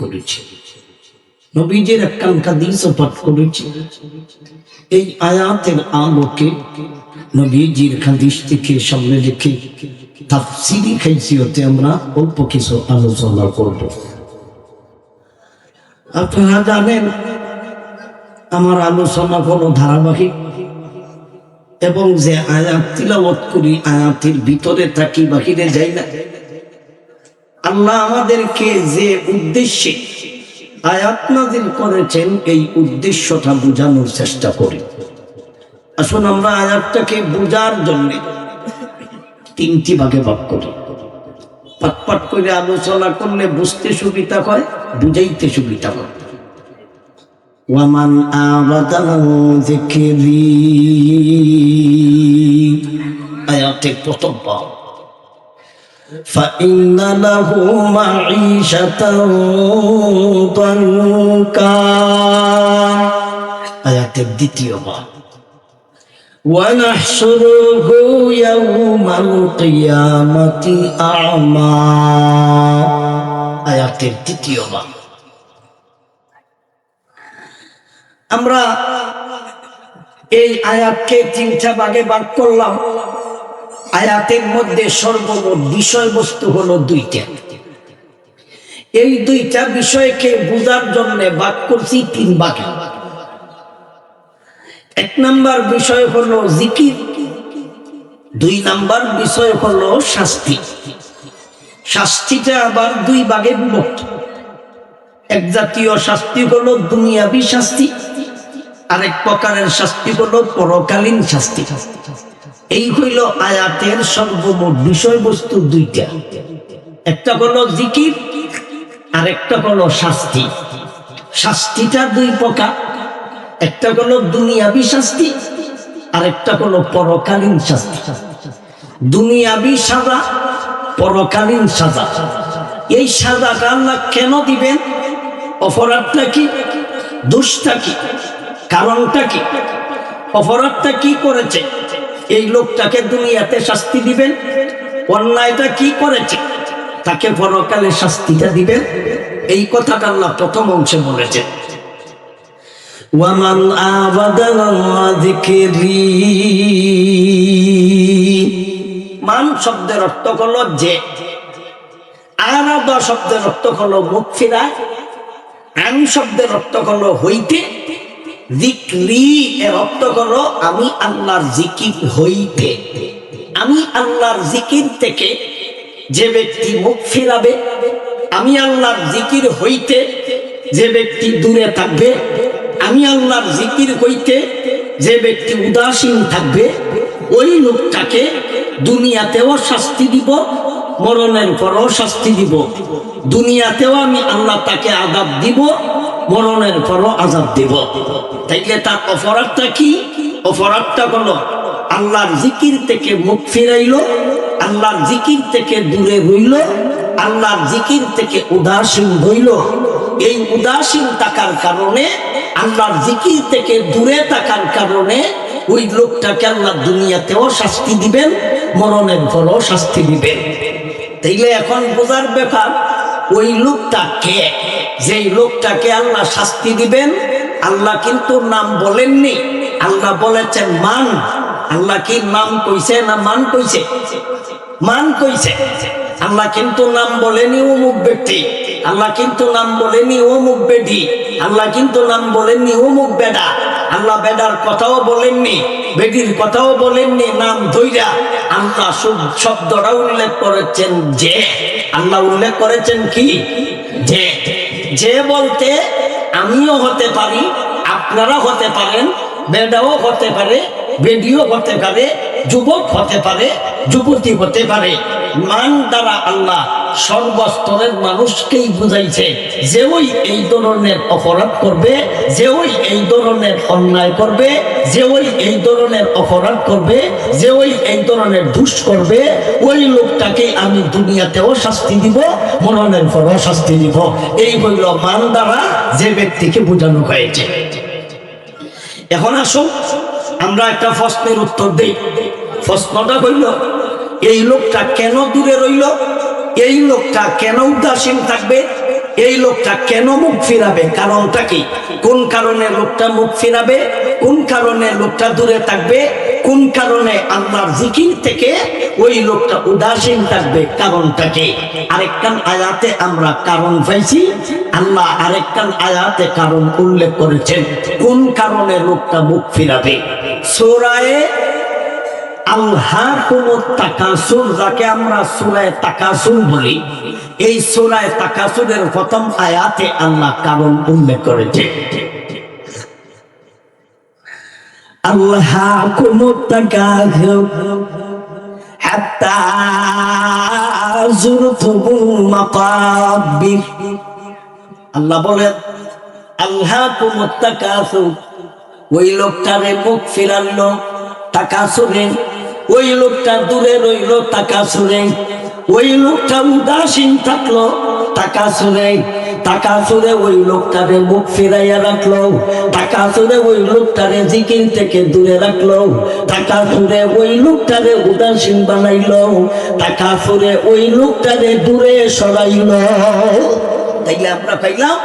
করেছে, নবীজির একখান হাদিসও পাঠ করেছে। এই আয়াতের আলোকে নবীজির হাদিস থেকে সামনে রেখে তাফসীরি হাইসিয়তে আমরা অল্প কিছু আলোচনা করব। আপনারা জানেন আমার আলোচনা কোনো ধারাবাহিক, এবং যে আয়াত তিলাওয়াত করি আয়াতের ভিতরে থাকি, বাহিরে যাই না। আল্লাহ আমাদেরকে যে উদ্দেশ্যে আয়াত নাযিল করেছেন এই উদ্দেশ্যটা বোঝানোর চেষ্টা করি। আসুন আমরা আয়াতটাকে বোঝার জন্য তিনটি ভাগে ভাগ করি। পাট পাট করে আলোচনা করলে বুঝতে সুবিধা হয়, বুঝাইতে সুবিধা হয়। ওয়ামান আরাদা আন যিকরি, আয়াতের প্রথম ভাগ, فَإِنَّ لَهُ مَعِيشَةً ضَنكًا, আয়াতের দ্বিতীয় ভাগ, وَنَحْشُرُهُ يَوْمَ الْقِيَامَةِ أَعْمَى, আয়াতের তৃতীয় ভাগ। আমরা এই আয়াতকে তিনটা ভাগে ভাগ করলাম। আয়াতের মধ্যে সর্বমোট বিষয়বস্তু হলো দুইটা। এই দুইটা বিষয়কে বোঝার জন্য ভাগ করছি তিন ভাগে। এক নাম্বার বিষয় হলো জিকির, দুই নাম্বার বিষয় হলো শাস্তি। শাস্তিটা আবার দুই ভাগে বিভক্ত। এক জাতীয় শাস্তি হলো দুনিয়াবী শাস্তি, আরেক প্রকারের শাস্তি হলো পরকালীন শাস্তি। এই হইল আয়াতের সর্বমোট বিষয়বস্তু দুইটা। একটা হলো জিকির আর একটা হলো শাস্তি। শাস্তিটা দুই প্রকার, একটা হলো দুনিয়াবী শাস্তি আর একটা হলো পরকালীন শাস্তি। দুনিয়াবী সাজা, পরকালীন সাজা। এই সাজাটা আল্লাহ কেন দিবেন? অপরাধটা কি, দোষটা কি, কারণটা কি? অপরাধটা কি করেছে এই লোকটাকে দুনিয়াতে শাস্তি দিবেন, অন্যায়টা কি করেছে তাকে পরকালে শাস্তিটা দিবেন। এই কথাটা আল্লাহ প্রথম অংশে বলেছে। ওয়ামান আবাদা আন যিকরি, মান শব্দের অর্থ হলো যে, আরাদা শব্দের অর্থ হলো মুখ ফিরায়, আন শব্দের অর্থ হলো হইতে, যিকরি এর অর্থ হলো আমি আল্লাহর জিকির হইতে। আমি আল্লাহর জিকির থেকে যে ব্যক্তি মুখ ফিরাবে, আমি আল্লাহর জিকির হইতে যে ব্যক্তি দূরে থাকবে, আমি আল্লাহর জিকির হইতে যে ব্যক্তি উদাসীন থাকবে, ওই লোকটাকে দুনিয়াতেও শাস্তি দিব, মরণের পরও শাস্তি দিব। দুনিয়াতেও আমি আল্লাহ তাকে আযাব দিব, মরণের পরও আযাব দিব। তাইলে তার অপরাধটা কি? অপরাধটা হলো আল্লাহর জিকির থেকে মুখ ফিরাইলো, আল্লাহর জিকির থেকে দূরে রইল, আল্লাহর জিকির থেকে উদাসীন হইল। এই উদাসীন থাকার কারণে, আল্লাহর জিকির থেকে দূরে থাকার কারণে ওই লোকটাকে আল্লাহ দুনিয়াতেও শাস্তি দিবেন, মরণের পরও শাস্তি দিবেন। তাইলে এখন বোঝার ব্যাপার, ওই লোকটা কে? যেই লোকটাকে আল্লাহ শাস্তি দিবেন, আল্লাহ কিন্তু নাম বলেননি, আল্লাহ বলেছেন মান। আল্লাহ কি নাম কইছে না মান কইছে? মান কইছে। আল্লাহ কিন্তু নাম বলেনি অমুক ব্যক্তি, আল্লাহ কিন্তু নাম বলেনি অমুক বেটি, আল্লাহ কিন্তু নাম বলেননি অমুক বেডা। আল্লাহ বেডার কথাও বলেননি, বেটির কথাও বলেননি, নাম ধইরা আল্লাহ শব্দটা উল্লেখ করেছেন যে। আল্লাহ উল্লেখ করেছেন কি? যে। যে বলতে আমিও হতে পারি, আপনারা হতে পারেন, বেডাও হতে পারে, বেডিও হতে পারে, যুবক হতে পারে, যুবতী হতে পারে। মান দ্বারা আল্লাহ সর্বস্তরের মানুষকেই বুঝাইছে যে ওই এই ধরনের অপরাধ করবে, যে ওই এই ধরনের অন্যায় করবে, যে ওই এই ধরনের অপরাধ করবে, যে ওই এই ধরনের দুষ করবে, ওই লোকটাকে আমি দুনিয়াতেও শাস্তি দিব, মরণের পরও শাস্তি দিব। এই হইল মান দ্বারা যে ব্যক্তিকে বোঝানো হয়েছে। এখন আসুন আমরা একটা প্রশ্নের উত্তর দেই। প্রশ্নটা হইল, এই লোকটা কেন দূরে রইল? এই লোকটা কেন উদাসীন থাকবে? এই লোকটা কেন মুখ ফিরাবে, কারণটা কি? কোন কারণে লোকটা মুখ ফিরাবে, কোন কারণে লোকটা দূরে থাকবে, কোন কারণে আল্লাহর জিকির থেকে ওই লোকটা উদাসীন থাকবে, কারণটা কি? আরেকখান আয়াতে আমরা কারণ পাইছি, আল্লাহ আরেকখান আয়াতে কারণ উল্লেখ করেছেন কোন কারণে লোকটা মুখ ফিরাবে। সূরায়ে আলহাকুমুত তাকাসুর, যাকে আমরা সূরায়ে তাকাসুর বলি, এই সূরায়ে তাকাসুরের প্রথম আয়াতে আল্লাহ কারণ উল্লেখ করেছেন। আলহাকুমুত তাকাসুর হাত্তা যুরতুমুল মাকাবির। আল্লাহ বলেন আলহাকুমুত তাকাসুর, ওই লোকটারে মুখ ফিরালো তাকাসুরে, ওই লোকটা দূরে রইল তাকাসুরে, ওই লোকটা উদাসীন থাকলো তাকাসুরে, তাকাসুরে ওই লোকটারে মুখ ফিরাইয়া রাখলো, তাকাসুরে ওই লোকটারে জিকির থেকে দূরে রাখলো, তাকাসুরে ওই লোকটারে উদাসীন বানাইলো, তাকাসুরে ওই লোকটারে দূরে সরাইলো। তাইলে আমরা পাইলাম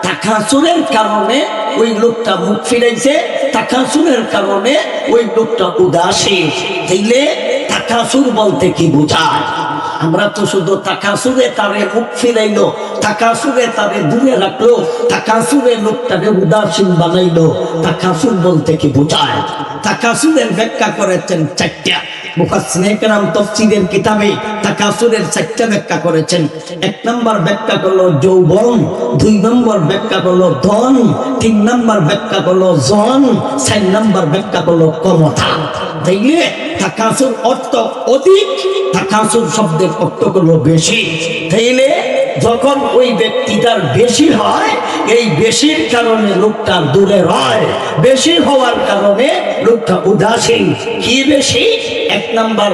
তাকাসুরের কারণে ওই লোকটা মুখ ফিরাইছে, তাকাসুরের কারণে ওই লোকটা উদাসীন। তাইলে তাকাসুর বলতে কি বোঝায়? আমরা তো শুধু তাকাসুরে তারে মুখ ফিরাইলো, তাকাসুরে তারে দূরে রাখলো, তাকাসুরে লোকটাকে উদাসীন বানাইলো, তাকাসুর বলতে কি বোঝায়? তাকাসুরের ব্যাখ্যা করেছেন চারটা মুফাসসিরিনে কেরাম তাফসীরের কিতাবে তাকাসুরের চারটা ব্যাখ্যা করেছেন। এক নম্বর ব্যাখ্যা হলো যৌবন, দুই নম্বর ব্যাখ্যা হলো ধন, তিন নম্বর ব্যাখ্যা হলো জন, চার নম্বর ব্যাখ্যা হলো ক্ষমতা। তাইলে তাকাসুর অর্থ অধিক, তাকাসুর শব্দের অর্থ হলো বেশি। তাইলে যখন ওই ব্যক্তিটার বেশি হয়, এই বেশির কারণে লোকটা দূরে হয়, বেশি হওয়ার কারণে লোকটা উদাসীন। কি বেশি? এক নাম্বার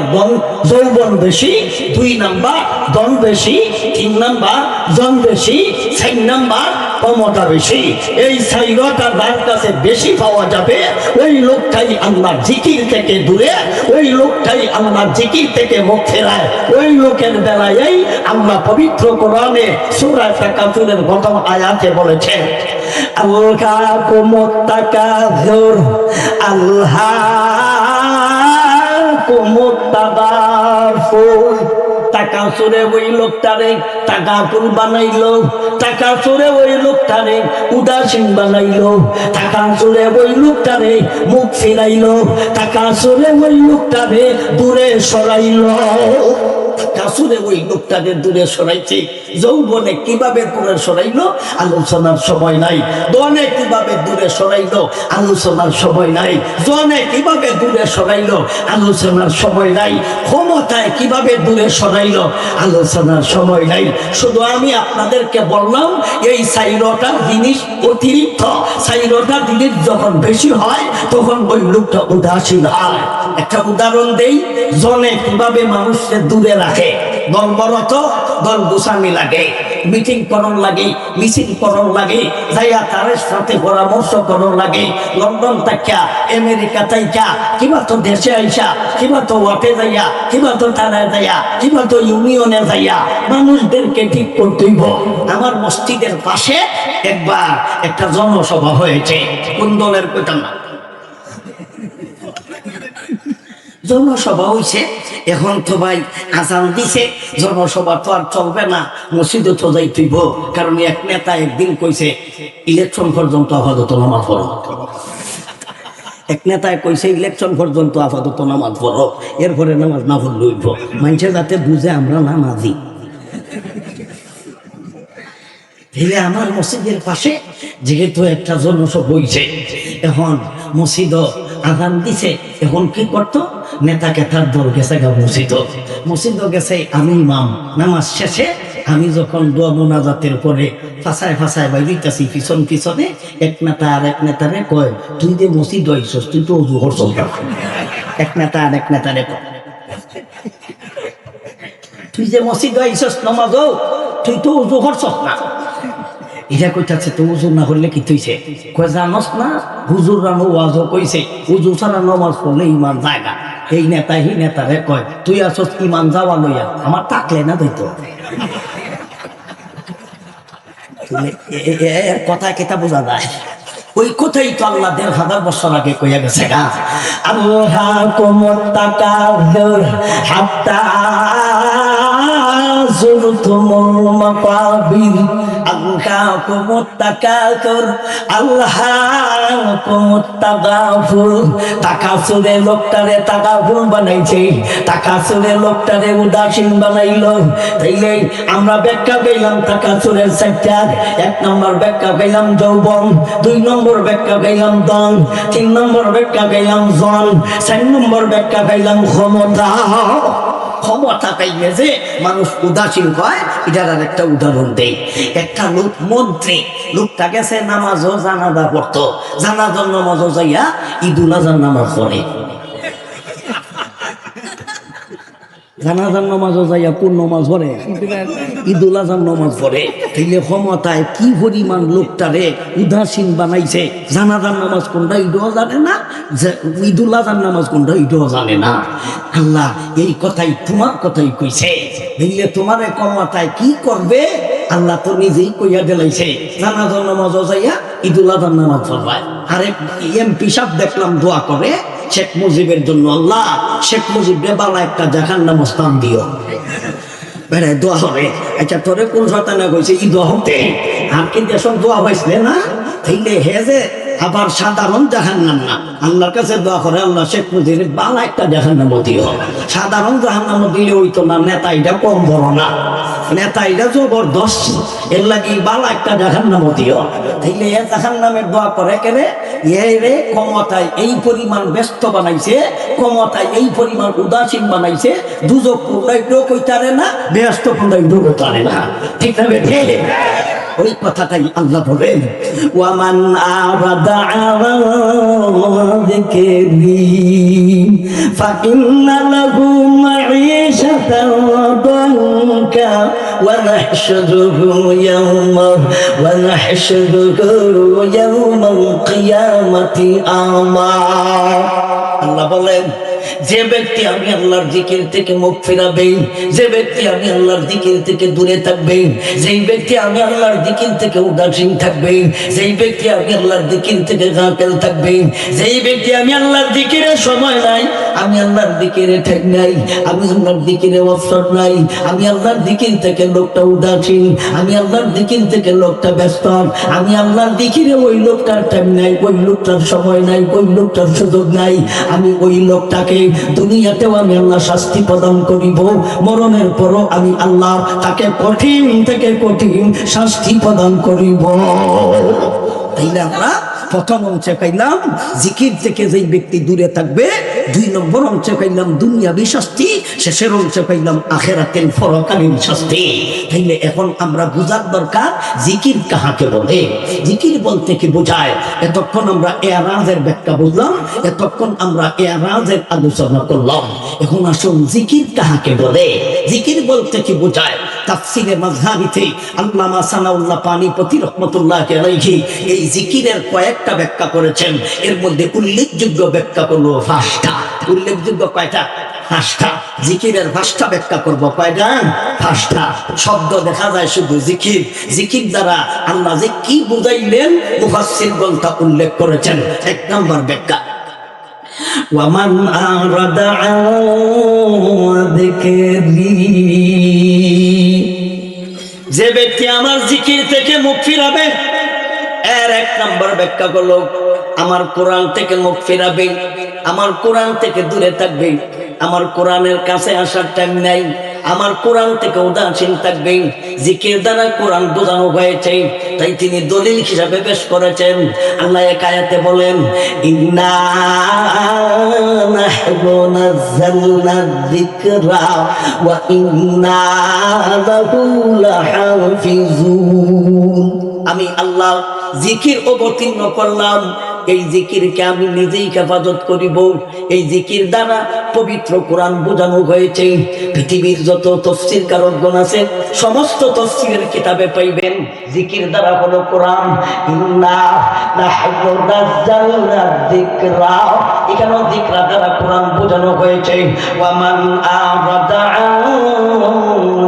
যৌবন বেশি, দুই নাম্বার ধন বেশি, তিন নাম্বার জন বেশি, চার নাম্বার ক্ষমতা বেশি। এই চাইরটা যার কাছে বেশি পাওয়া যাবে, ওই লোকটাই আল্লাহর জিকির থেকে দূরে, ওই লোকটাই আল্লাহর জিকির থেকে মুখ ফেরায়। ওই লোকের বেলায় আল্লাহ পবিত্র কোরআনে সূরা তাকাসুরের প্রথম আয়াতে বলেছেন আলহাকুমুত তাকাসুর আলহাকুমুত তাকাসুর। তাকাসুরে ওই লোকটারে তাকাসুর বানাইলো, তাকাসুরে ওই লোকটারে উদাসীন বানাইলো, তাকাসুরে ওই লোকটারে মুখ ফিরাইলো, তাকাসুরে ওই লোকটারে দূরে সরাইলো। তাকাসুরে ওই লোকটাকে দূরে সরাইছে। যৌবনে কিভাবে দূরে সরাইলো আলোচনার সময় নাই, ধনে কিভাবে দূরে সরাইলো আলোচনার সময় নাই, জনে কিভাবে দূরে সরাইলো আলোচনার সময় নাই, ক্ষমতায় কিভাবে দূরে সরাইলো আলোচনার সময় নাই। শুধু আমি আপনাদেরকে বললাম এই চাইরটা জিনিস অতিরিক্ত, চাইরটা জিনিস যখন বেশি হয় তখন ওই লোকটা উদাসীন হয়। একটা উদাহরণ দেই, জনে কিভাবে মানুষকে দূরে রাখে। দলবরত দল গোসামি লাগে, মিটিং করণ লাগে, মিছিল করণ লাগে, যাইয়া তার সাথে পরামর্শ করণ লাগে। লন্ডন থাকা, আমেরিকা থাকা, কিবা তো দেশে আইসা, কিবা তো ওয়াটে যাইয়া, কিবা তো থানায় যাইয়া, কিবা তো ইউনিয়নে যাইয়া মানুষদেরকে ঠিক করতেই। আমার মসজিদের পাশে একবার একটা জনসভা হয়েছে, কোন দলের কইতাম না, জনসভা হয়েছে। এখন তো ভাই আজান দিছে, জনসভা তো আর চলবে না, মসজিদে তো যাইতেইব। কারণ এক নেতা একদিন কইছে ইলেকশন পর্যন্ত আপাতত নামাজ পড়ো, এক নেতায় কইছে ইলেকশন পর্যন্ত আপাতত নামাজ পড়ো, এরপরে নামাজ না পড়লে হইব। মানুষের যাতে বুঝে আমরা নামাজি। আমার মসজিদের পাশে যেহেতু একটা জনসভা হইছে, এখন মসজিদ আজান দিছে, এখন কি করতো নেতাকে তার দল গেছে গা মসজিদ গেছে। আমি ইমাম, নামাজ শেষে আমি যখন দোয়া মোনাজাতের পরে ফাঁসায় ফাঁসায় বাইরিতেছি পিছন পিছনে, এক নেতা আর এক নেতারে কয় তুই যে মসজিদ হইছস তুই তো অজু করছস। এক নেতা আর এক নেতারে কয় তুই যে মসজিদ হইছস নামাজ তুই তো অজু করছস না। এটা কইতাছে তো উজু না করলে কি তুইছে? কয় জানস না হুজুর রানো ওয়াজও কইছে উজু ছাড়া নামাজ পড়লে ইমান যায় না। এই নেতা হি নেতারে কয় তুই আসস ইমান যাওয়া লইয়া, আমার থাকলে না দইতো। এর কথা কেতা বোঝা যায়? ওই কথাই তো আল্লাহ ১,৫০০ বছর আগে কইয়া গেছে গা, আল্লাহকুমুত তাকাসুর হাত্তা যুরতুমুল মাকাবির, আল্লাহকুমুত তাকাসুর আল্লাহকুমুত তাগাফুর। তাকাসুরে লোকটারে তাগাফুর বানাইছে, তাকাসুরে লোকটারে উদাসীন বানাইলো। তাইলে আমরা ব্যাখ্যা পেলাম তাকাসুরের চারটা। ১ নম্বর ব্যাখ্যা পেলাম যৌবন, ২ নম্বর ব্যাখ্যা পেলাম দন, ৩ নম্বর ব্যাখ্যা পেলাম জন, ৪ নম্বর ব্যাখ্যা পেলাম ক্ষমতা। ক্ষমতা পাইলে যে মানুষ উদাসীন হয়, এটার আর একটা উদাহরণ দেই। একটা লোক মন্ত্রী, লোকটা গেছে নামাজও জানাজা পড়তো, জানাজার নামাজও যাইয়া ঈদুল আজহার নামাজ পড়ে। জানাজার নামাজও যাইয়া কোন নামাজ পড়ে? ঈদুল আজহার নামাজ পড়ে। তাইলে ক্ষমতায় কি পরিমাণ লোকটারে উদাসীন বানাইছে। জানাজার নামাজ কোনটা ঈদও জানে না, ঈদুল আজহার নামাজ কোনটা ঈদও জানে না। আল্লাহ এই কথাই তোমার কথাই কইছে। তাইলে তোমার ক্ষমতায় কি করবে আল্লাহ তো নিজেই কইয়া দিলাইছে, জানাজার নামাজও যাইয়া ঈদুল আজহার নামাজ পড়বায়। আরেক এমপি সাহেব দেখলাম দোয়া করে শেখ মুজিবের জন্য, আল্লাহ শেখ মুজিবরে বালা একটা জাহান্নাম স্থান দিও। বেড়ায় দোয়া হবে। আচ্ছা তোরে কোন শয়তানে কইছে ই দোয়া হতে? আর কি দেশম দোয়া হয়েছিল না? তাইলে হে যে আবার সাধারণ জাহান্নাম না, আল্লাহর কাছে দোয়া করে আল্লাহ শেখ মুজিবের বালা একটা জাহান্নাম দিও। সাধারণ জাহান্নাম দিলে হইতো না, নেতা এটা কম বড় না, নেতা এটা জবরদস্ত, এর লাগি বালা একটা জাহান্নাম দিও। তাইলে এ জাহান্নামের দোয়া করে কেরে? এরে ক্ষমতায় এই পরিমাণ ব্যস্ত বানাইছে, ক্ষমতায় এই পরিমাণ উদাসীন বানাইছে, দুজক কোনটাইও কইতারে না, ব্যস্ত কোনটাইও কইতারে না। ঠিক না বেঠে? ওই কথাটাই আল্লাহ বলেন, ওয়ামান আরাদা আন যিকরি ফাইন্না লাহু মাঈশাতান দানকা ওয়া নাহশুরুহু ইয়াওমাল কিয়ামাতি আমা। আল্লাহ বলেন, যে ব্যক্তি আমি আল্লাহর জিকির থেকে মুখ ফিরাবে, যে ব্যক্তি আমি আল্লাহর জিকির থেকে দূরে থাকবে, যেই ব্যক্তি আমি আল্লাহর জিকির থেকে উদাসীন থাকবে, যেই ব্যক্তি আমি আল্লাহর জিকির থেকে গাফেল থাকবে, যেই ব্যক্তি আমি আল্লাহর জিকিরে সময় নাই, আমি আল্লাহর জিকিরে ঠেক নাই, আমি আল্লাহর জিকিরে অবসর নাই, আমি আল্লাহর জিকির থেকে লোকটা উদাসীন, আমি আল্লাহর জিকির থেকে লোকটা ব্যস্ত, আমি আল্লাহর জিকিরে ওই লোকটার টাইম নাই, ওই লোকটার সময় নাই, ওই লোকটার সুযোগ নাই, আমি ওই লোকটাকে দুনিয়াতেও আমি আল্লাহ শাস্তি প্রদান করিব, মরণের পরও আমি আল্লাহ তাকে কঠিন থেকে কঠিন শাস্তি প্রদান করিব। তাইলে আমরা প্রথম অংশে পাইলাম জিকির থেকে যেই ব্যক্তি দূরে থাকবে, ২ নম্বর অংশে পাইলাম দুনিয়াবী শাস্তি, শেষের অংশে পাইলাম আখিরাতের পরকালীন শাস্তি। তাইলে এখন আমরা বুঝার দরকার জিকির কাহাকে বলে, জিকির বলতে কি বোঝায়। এতক্ষণ আমরা এরাজের ব্যাখ্যা বুঝলাম, এতক্ষণ আমরা এরাজের আলোচনা করলাম। এখন আসুন জিকির কাহাকে বলে, জিকির বলতে কি বোঝায়। তাফসিরে মাযহাবিতে আল্লামা সানাউল্লাহ পানিপতি রাহমাতুল্লাহি আলাইহি এই জিকিরের কয়েকটা ব্যাখ্যা করেছেন। এর মধ্যে উল্লেখযোগ্য ব্যাখ্যা করলো 5টা। উল্লেখযোগ্য কয়টা? 5টা। জিকিরের 5টা ব্যাখ্যা করব। কয়টা? 5টা। শব্দ দেখা যায় শুধু জিকির, জিকির দ্বারা আল্লাহ যে কি বুঝাইলেন মুফাসসিরগণ তা উল্লেখ করেছেন। 1 নম্বর ব্যাখ্যা, ওয়ামান আরাদা আন যিকরি, যে ব্যক্তি আমার জিকির থেকে মুখ ফিরাবে, এর 1 নম্বর ব্যাখ্যা করলো আমার কোরআন থেকে মুখ ফিরাবে, আমার কোরআন থেকে দূরে থাকবে, আমার কোরআনের কাছে আসার টাইম নাই, আমার কোরআন থেকে উদাসীন থাকবে। জিকির দ্বারা কোরআন বোঝানো হয়েছে, তাই তিনি দলিল হিসাবে পেশ করেছেন। আল্লাহ এক আয়াতে বলেন, ইন্না নাহনু নাযালনা যিকরা ওয়া ইন্না লাহু লাহাফিজুন। আমি আল্লাহ জিকির অবতীর্ণ করলাম, এই জিকিরকে আমি নিজেই হেফাজত করিব। এই জিকির দ্বারা পবিত্র কোরআন বোঝানো হয়েছে। পৃথিবীর যত তাফসীর কারকগণ আছে সমস্ত তাফসীরের কিতাবে পাইবেন জিকির দ্বারা হলো কোরআন। ইন্না নাহনু নাযালনা যিকরা, এখানে যিকরা দ্বারা কোরআন বোঝানো হয়েছে। ওয়া মান আরাদা আন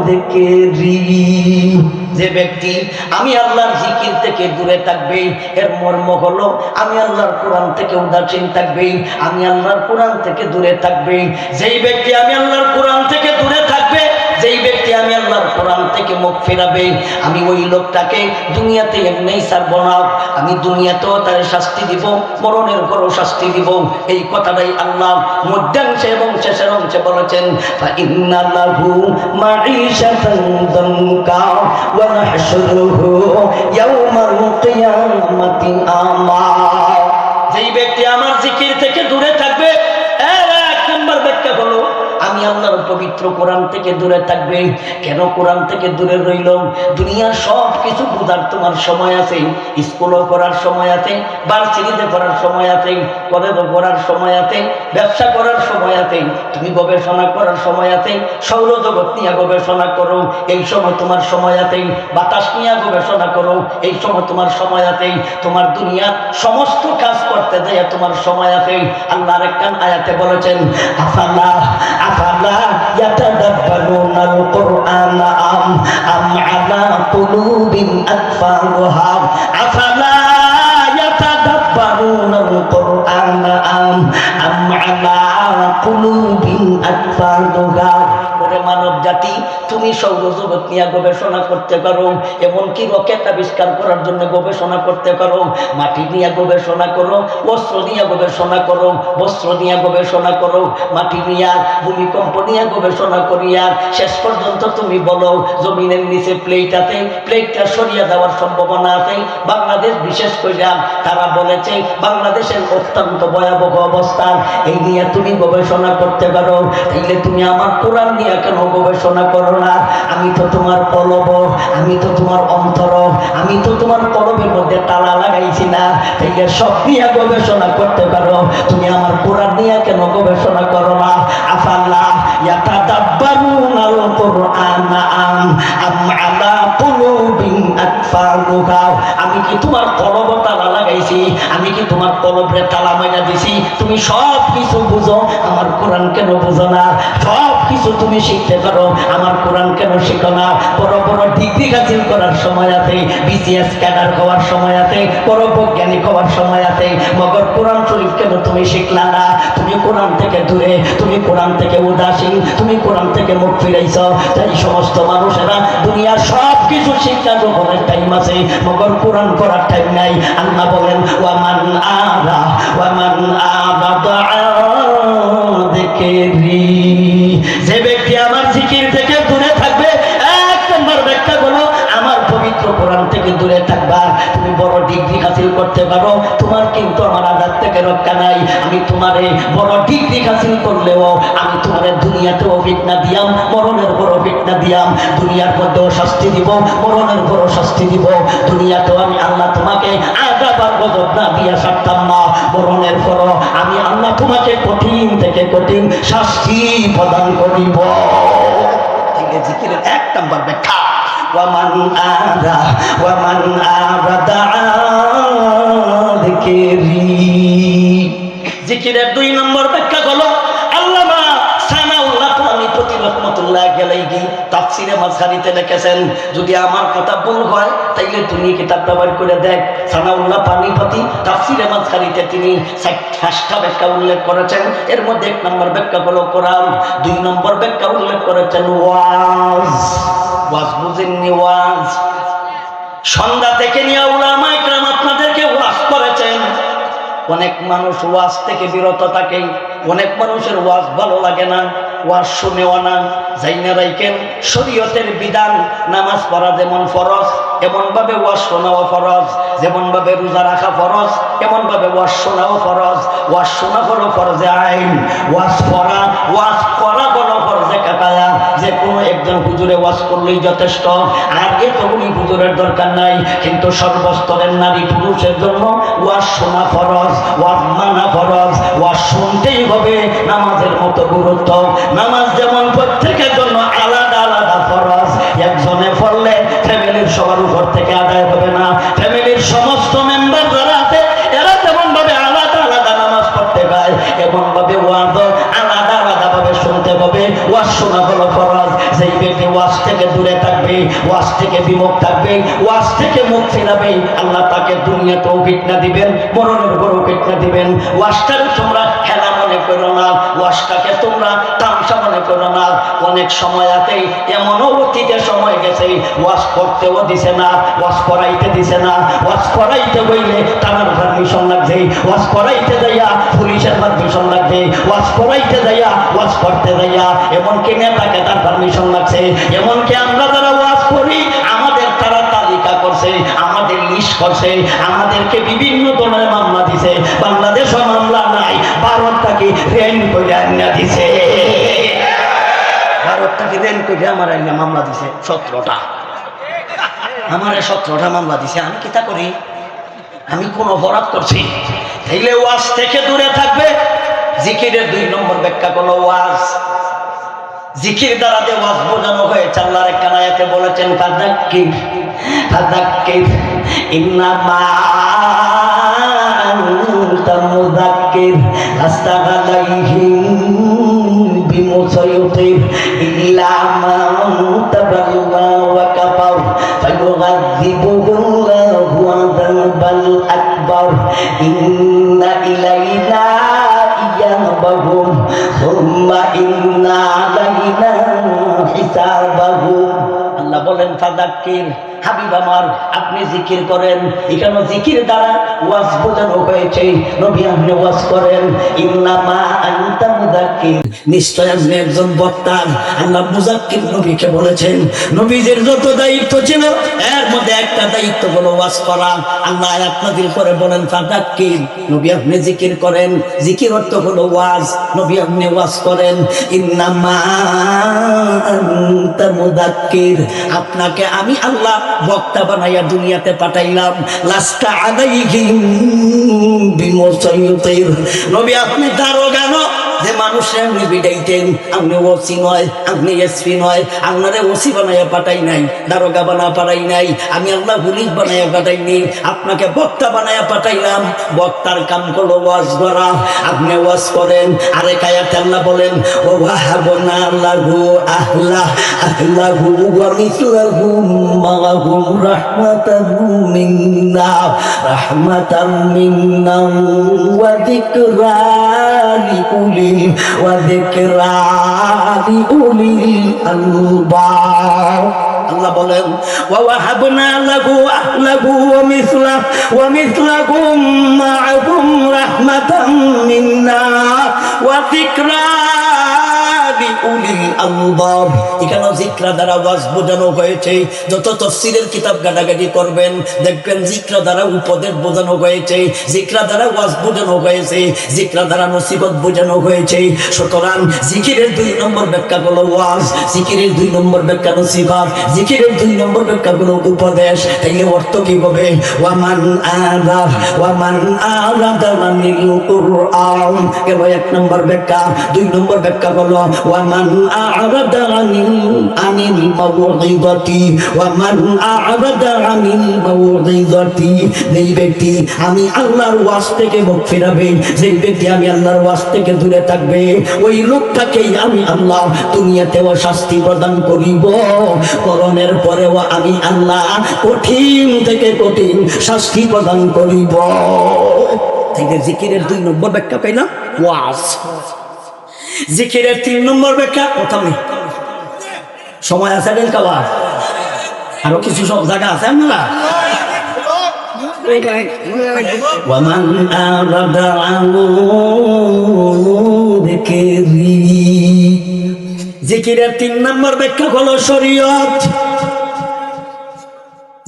যিকরি, যে ব্যক্তি আমি আল্লাহর জিকির থেকে দূরে থাকবে, এর মর্ম হলো আমি আল্লাহর কোরআন থেকে উদাসীন থাকবে, আমি আল্লাহর কোরআন থেকে দূরে থাকবে। যেই ব্যক্তি আমি আল্লাহর কোরআন থেকে দূরে থাকবে, যেই ব্যক্তি আমি আল্লাহর কোরআন থেকে মুখ ফেরাবে, আমি ওই লোকটাকে দুনিয়াতে এমনিই ছাড়ব না, আমি দুনিয়াতেও তার শাস্তি দিব, মরণের পরও শাস্তি দিব। এই কথাটাই আল্লাহ মধ্যাংশে এবং শেষের অংশে বলেছেন, ফাইন্না লাহু মাঈশাতান দানকা ওয়া নাহশুরুহু ইয়াওমাল কিয়ামাতি আমা। যেই ব্যক্তি আমার জিকির থেকে দূরে থাকবে, এর এক নম্বর ব্যাখ্যা হলো আমি আল্লাহর পবিত্র কোরআন থেকে দূরে থাকবে। কেন কোরআন থেকে দূরে রইল? দুনিয়ার সব কিছু বোঝার তোমার সময় আছে, স্কুলও করার সময় আছে, ভার্সিটিতে পড়ার সময় আছে, কলেজে পড়ার সময় আছে, ব্যবসা করার সময় আছে, তুমি গবেষণা করার সময় আছে, সৌরজগৎ নিয়ে গবেষণা করো, এই সময় তোমার সময় আছে, বাতাস নিয়ে গবেষণা করো, এই সময় তোমার সময় আছে, তোমার দুনিয়ার সমস্ত কাজ করতে যায় তোমার সময় আছে। আল্লাহ আরেকটা আয়াতে বলেছেন, আফালা আফালা ইয়াতাদাব্বারুনাল কুরআন আম আলা কুলুবিন আকফারুহা আফালা ইয়াতাদাব্বারুনাল কুরআন আম আলা কুলুবিন আকফারুহা। মানব জাতি, তুমি সৌরজগৎ নিয়ে গবেষণা করতে পারো, এমনকি রকেট আবিষ্কার করার জন্য গবেষণা করতে পারো, মাটি নিয়ে গবেষণা করো, অস্ত্র নিয়ে গবেষণা করো, বস্ত্র নিয়ে গবেষণা করো, মাটি নিয়ে ভূমিকম্প নিয়ে গবেষণা করিয়া শেষ পর্যন্ত তুমি বলো জমিনের নিচে প্লেট আছে, প্লেটটা সরিয়ে দেওয়ার সম্ভাবনা আছে। বাংলাদেশ বিশেষ করে তারা বলেছে বাংলাদেশের অত্যন্ত ভয়াবহ অবস্থা, এই নিয়ে তুমি গবেষণা করতে পারো। তাইলে তুমি আমার কোরআন নিয়ে কেন গবেষণা করো না? আমি তো তোমার কলব, আমি তো তোমার অন্তর, আমি তো তোমার কলবের মধ্যে তালা লাগাইছি না, তাইলে সব নিয়ে গবেষণা করতে পারো, তুমি আমার কোরআন নিয়ে কেন গবেষণা করো না? আফাল্লাহ ইয়াতাদাব্বারুনাল কুরআন আম আলা কুলুবিন আকফারুহা। আমি কি তোমার কলব তালা লাগাইছি? আমি কি তোমার কলবে তালা মাইরা দিছি? তুমি সব কিছু বুঝো, আমার কোরআন কেন বুঝো না? সব কিছু তুমি শিখতে পারো, আমার কোরআন কেন শিখো না? বড় বড় ডিগ্রি হাসিল করার সময় আছে, বিসিএস ক্যাডার হওয়ার সময় আছে, বড় বৈজ্ঞানিক হওয়ার সময় আছে, মগর কোরআন শরীফ কেন তুমি শিখলা না? তুমি কোরআন থেকে দূরে, তুমি কোরআন থেকে উদাসীন, তুমি কোরআন থেকে মুখ ফিরাইছ। তাই সমস্ত মানুষেরা দুনিয়ার সব কিছু শিক্ষা গ্রহণের টাইম আছে, মগর কোরআন পড়ার টাইম নাই। আল্লাহ বলেন, ওয়ামান আরা ওয়ামান আবাদা যিকরি। যে ব্যক্তি আমার জিকির থেকে দূরে থাকবে, এক নম্বর ব্যাখ্যা হলো আমার পবিত্র কোরআন থেকে দূরে থাকবা। তুমি বড় ডিগ্রি হাসিল করতে পারো, তোমার কিন্তু আমার আযাব থেকে রক্ষা নাই। আমি তোমারে বড় ডিগ্রি হাসিল করলেও আমি তোমারে দুনিয়াতেও ফিতনা দিয়াম, মরণের বড় ফিতনা দিয়াম। দুনিয়ার মধ্যেও শাস্তি দিব, মরণের বড় শাস্তি দিব। দুনিয়াতেও আমি আল্লাহ তোমাকে আযাব আর গজব না দিয়া ছাড়তাম না, মরণের পরও আমি আল্লাহ তোমাকে কঠিন থেকে কঠিন শাস্তি প্রদান করিব। জিকিরের এক নম্বর ব্যাখ্যা, ওয়ামান আরা ওয়ামান আরাদা যিকরি। জিকিরের দুই নম্বর ব্যাখ্যা হলো আল্লামা সানাউল্লাহ পানিপতি রহমাতুল্লাহ আলাইহি তাফসিরে মাযহারিতে লিখেছেন, যদি আমার কথা ভুল হয় তাইলে তুমি কিতাবটা বের করে দেখ। সানাউল্লাহ পানিপতি তাফসিরে মাযহারিতে তিনি 60টা ব্যাখ্যা উল্লেখ করেছেন। এর মধ্যে এক নম্বর ব্যাখ্যা হলো কোরআন, দুই নম্বর ব্যাখ্যা উল্লেখ করেছেন ওয়াজ। ওয়াজ বুঝেননি? ওয়াজ সন্ধ্যা থেকে নিয়ে উলামায়ে কেরাম আপনাদেরকে ওয়াজ করেছেন। অনেক মানুষ ওয়াজ থেকে বিরত থাকে, অনেক মানুষের ওয়াজ ভালো লাগে না, ওয়াজ শুনেও না। জাইনা রাইকেন শরীয়তের বিধান, নামাজ পড়া যেমন ফরজ, এমন ভাবে ওয়াজ শোনাও ফরজ, যেমন ভাবে রোজা রাখা ফরজ, এমন ভাবে ওয়াজ শোনাও ফরজ। ওয়াজ শোনা হলো ফরজে আইন, ওয়াজ পড়া হলো ফরজে কিফায়া। যে কোনো একজন হুজুরে ওয়াজ করলেই যথেষ্ট, আর এতগুলি হুজুরের দরকার নাই। কিন্তু সর্বস্তরের নারী পুরুষের জন্য ওয়াজ শোনা ফরজ, ওয়াজ মানা ফরজ, ওয়াজ শুনতেই হবে। নামাজের মতো গুরুত্ব, নামাজ যেমন প্রত্যেকের জন্য আলাদা আলাদা ফরজ, একজনে পড়লে ফ্যামিলির সবার উপর থেকে আদায় হবে না। ফ্যামিলির সমস্ত মেম্বার যারা আছে এরা যেমন ভাবে আলাদা আলাদা নামাজ পড়তে পায়, এমন ভাবে ওয়াজ আলাদা আলাদা ভাবে শুনতে হবে। ওয়াজ শোনা হলো ফরজ। যেই ব্যক্তি ওয়াজ থেকে দূরে থাকবে, ওয়াজ থেকে বিমুখ থাকবে, ওয়াজ থেকে মুখ ফিরাবে, আল্লাহ তাকে দুনিয়াতেও ফিতনা দিবেন, মরণের পরেও ফিতনা দিবেন। ওয়াজটাকে তোমরা খেলা মনে করো না, ওয়াজটাকে তোমরা তামসা মনে করো না। অনেক সময় আছে এমনও অতীতে সময় গেছে ওয়াজ করতেও দিছে না, ওয়াজ করাইতে দিছে না। ওয়াজ করাইতে বইলে থানার পারমিশন লাগছে, ওয়াজ করাইতে যাইয়া পুলিশের পারমিশন লাগছে, ওয়াজ করাইতে যাইয়া ওয়াজ করতে যাইয়া এমনকি নেতাকে তার পারমিশন লাগছে। এমনকি আমরা যারা ওয়াজ করি আমাদের তারা তালিকা করছে, আমাদের লিস্ট করছে, আমাদেরকে বিভিন্ন ধরনের মামলা দিছে। বাংলাদেশও মামলা নাই, ভারতটাকে রেন করে আনিয়া দিছে। ভারতটাকে রেন করে আমার আইনা মামলা দিছে 17টা, আমার 17টা মামলা দিছে। আমি কি তা করি? আমি কোন অপরাধ করছি? তাইলে ওয়াজ থেকে দূরে থাকবে। জিকিরের 2 নম্বর ব্যাখ্যা করলো ওয়াজ। জিকির দ্বারা যে ওয়াজ বোঝানো হয়েছে, আল্লাহর এক আয়াতে বলেছেন ফাযাক্কির ফাযাক্কির ইন্নামা আনতা মুযাক্কির লাস্তা আলাইহিম বিমুসাইয়ির ইল্লা মান তাওয়াল্লা ওয়া কাফার ফায়ুযিবুহুল্লাহু আযাবাল আকবার ইন্না ইলাইনা ইয়াবাহুম সুম্মা ইন্না আলাইনা হিসাবাহুম। আল্লাহ বলেন ফাযাক্কির, হাবিব আমার আপনি জিকির করেন। এখানে জিকির দ্বারা ওয়াজ বোঝানো হয়েছে, নবী আপনি ওয়াজ করেন। ইন্নামা আনতা মুযাক্কির, নিশ্চয় আপনি একজন বক্তা। আল্লাহ মুযাক্কির নবীকে বলেছেন। নবীদের যত দায়িত্ব ছিল এর মধ্যে একটা দায়িত্ব হলো ওয়াজ করা। আল্লাহ আয়াত নাযিল করে বলেন ফাযাক্কির, নবী আপনি জিকির করেন। জিকির অর্থ হলো ওয়াজ, নবী আপনি ওয়াজ করেন। ইন্নামা আনতা মুযাক্কির, আপনাকে আমি আল্লাহ বক্তা বানাইয়া দুনিয়াতে পাঠাইলাম। লাস্তা আলাইহিম বিমুসাইয়ির, নবী আপনি দারোগা না যে মানুষের আপনি বিদাইতেন। আপনি ওসি নয়, আপনি এসপি নয়, আপনারে ওসি বানাইয়া পাঠাই নাই, দারোগা বানা পাঠাই নাই। আমি আল্লাহ পুলিশ বানাইয়া পাঠাইনি, আপনাকে বক্তা বানাইয়া পাঠাইলাম। বক্তার কাম করলো ওয়াজ করা, আপনি ওয়াজ করেন। আরেক আয়াতে আল্লাহ বলেন ও ওয়াহাবনা লাহু আহলাহু ওয়া মিসলাহুম মাআহুম রাহমাতাম মিন্না ওয়া যিকরা লিউলিল আলবাব। আল্লাহ বলেন ওয়া ওয়াহাবনা লাহু আহলাহু ওয়া মিসলাহুম মাআহুম রাহমাতাম মিন্না ওয়া যিকরা লিউলিল আলবাব। এখানে যিকরা দ্বারা ওয়াজ বোঝানো হয়েছে। যত তাফসীরের কিতাব গাটাগাটি করবেন দেখবেন যিকরা দ্বারা উপদেশ বোঝানো হয়েছে, যিকরা দ্বারা ওয়াজ বোঝানো হয়েছে, যিকরা দ্বারা নসিহত বোঝানো হয়েছে। সুতরাং জিকিরের 2 নম্বর ব্যাখ্যা হলো ওয়াজ, জিকিরের 2 নম্বর ব্যাখ্যা নসিহত, জিকিরের 2 নম্বর ব্যাখ্যা হলো উপদেশ। তাইলে অর্থ কি হবে? ওয়ামান আরাদা আনিল কুরআন কেন 1 নম্বর ব্যাখ্যা। 2 নম্বর ব্যাখ্যা হলো ওয়ামান আরাদা আনিল মাউযিযাতি ওয়ামান আরাদা আনিল মাউযিযাতি, যেই ব্যক্তি আমি আল্লাহর ওয়াজ থেকে মুখ ফিরাবে, যেই ব্যক্তি আমি আল্লাহর ওয়াজ থেকে দূরে থাকবে, ওই লোকটাকেই আমি আল্লাহ দুনিয়াতেও শাস্তি প্রদান করিব, করণের পরেও আমি আল্লাহ কঠিন থেকে কঠিন শাস্তি প্রদান করিব। থেকে জিকিরের 2 নম্বর ব্যাখ্যা পাইলাম ওয়াজ। জিকিরের 3 নম্বর ব্যাখ্যা প্রথমে সময় আছে বেল কাবা, আরো কিছু সব জায়গা আছে না। ওয়ামান আরাদা আন যিকরি, জিকিরের 3 নম্বর ব্যাখ্যা হলো শরীয়ত।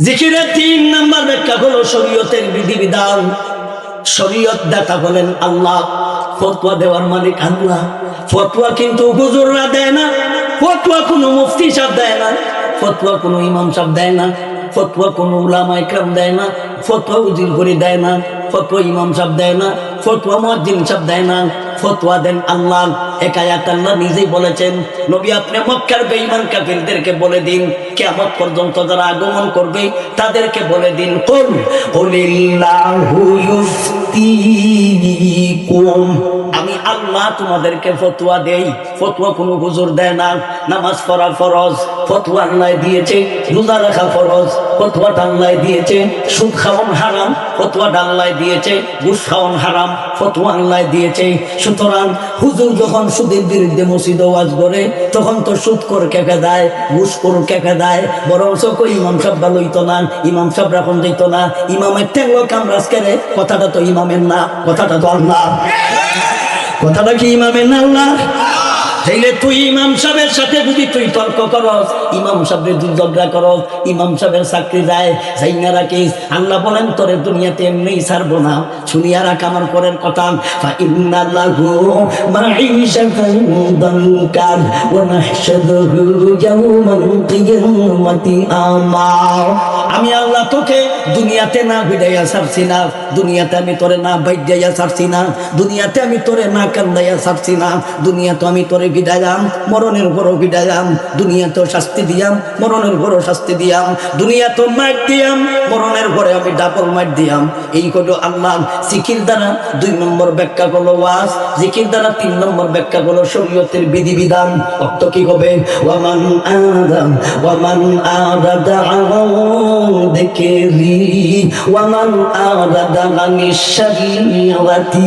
জিকিরের 3 নম্বর ব্যাখ্যা হলো শরীয়তের বিধিবিধান। শরীয়ত দাতা বলেন আল্লাহ, ফতোয়া দেওয়ার মালিক আল্লাহ। ফতোয়া কিন্তু হুজুররা দেয় না, ফতোয়া কোনো মুফতি সাহেব দেয় না, ফতোয়া কোনো ইমাম সাহেব দেয় না, ফতোয়া কোনো উলামা ইকরাম দেয় না, ফতোয়া উজির করে দেয় না, ফতোয়া ইমাম সাহেব দেয় না, ফতোয়া মুয়াজ্জিন সাহেব দেয় না, ফতোয়া দেন আল্লাহ। এক আয়াত আল্লাহ নিজেই বলেছেন, নবী আপনি মক্কার বেঈমান কাফিরদেরকে বলে দিন, কিয়ামত পর্যন্ত যারা আগমন করবে তাদেরকে বলে দিন, কুলিল্লাহু ইফতিকুম, আমি আল্লাহ তোমাদেরকে ফতোয়া দেই। ফতোয়া কোনো হুজুর দেয় না। নামাজ পড়া ফরজ, ফতোয়া আল্লাহ দিয়েছে। রোজা রাখা ফরজ, ফতোয়াটা আল্লাহ দিয়েছে। সুদ খাওয়ান হারাম, ফতোয়াটা আল্লাহ দিয়েছে। ঘুষ খাওয়ান হারাম, ফতোয়া আল্লাহ দিয়েছে। সুতরাং হুজুর যখন সুদের বিরুদ্ধে মসজিদে ওয়াজ করে, তখন তো সুদ করে কেঁপে দেয়, ঘুষ করে কেঁপে দেয়। বরঞ্চ ইমাম সাহেব ভালো হইতো না, ইমাম সাহেব রাখন দিত না, ইমামের টেঙ্গো কামরাজ করে। কথাটা তো ইমামের না, কথাটা তো আল্লাহ। কথাটা কি ইমামের না আল্লাহ? তাইলে তুই ইমাম সাহেবের সাথে যদি তুই তর্ক করস, ইমাম সাহেবের ঝগড়া করস, ইমাম সাহেবের চাকরি যায় যাই না রাখিস, আল্লাহ বলেন তোরে দুনিয়াতে এমনি ছাড়বো না। শুনিয়া রাখ আমার পরের কথা, ফাইন্নাল্লাহু মাঈশাতান দানকার ওয়া নাহশুরুহু ইয়াওমাল কিয়ামাতি আমা। আমি আল্লাহ তোকে দুনিয়াতে না বিদাইয়া ছাড়ছি না, দুনিয়াতে আমি তোরে না বাইদাইয়া ছাড়ছি না, দুনিয়াতে আমি তোরে না কান্দাইয়া ছাড়ছি না, দুনিয়াতে আমি তোরে বিদায়াম, মরণের উপরও বিদায়াম, দুনিয়াতেও শাস্তি দিয়াম, মরণের উপরও শাস্তি দিয়াম, দুনিয়াতেও মার দিয়াম, মরণের পরে আমি ডাবল মার দিয়াম। এই হলো আল্লাহ। জিকির দ্বারা 2 নম্বর ব্যাখ্যা করলো ওয়াজ, জিকির দ্বারা 3 নম্বর ব্যাখ্যা করলো শরীয়তের বিধিবিধান। অর্থ কি হবে? ওয়ামান আরাদা যিকরি ওয়ামান আরাদা আনিশ শরীয়তি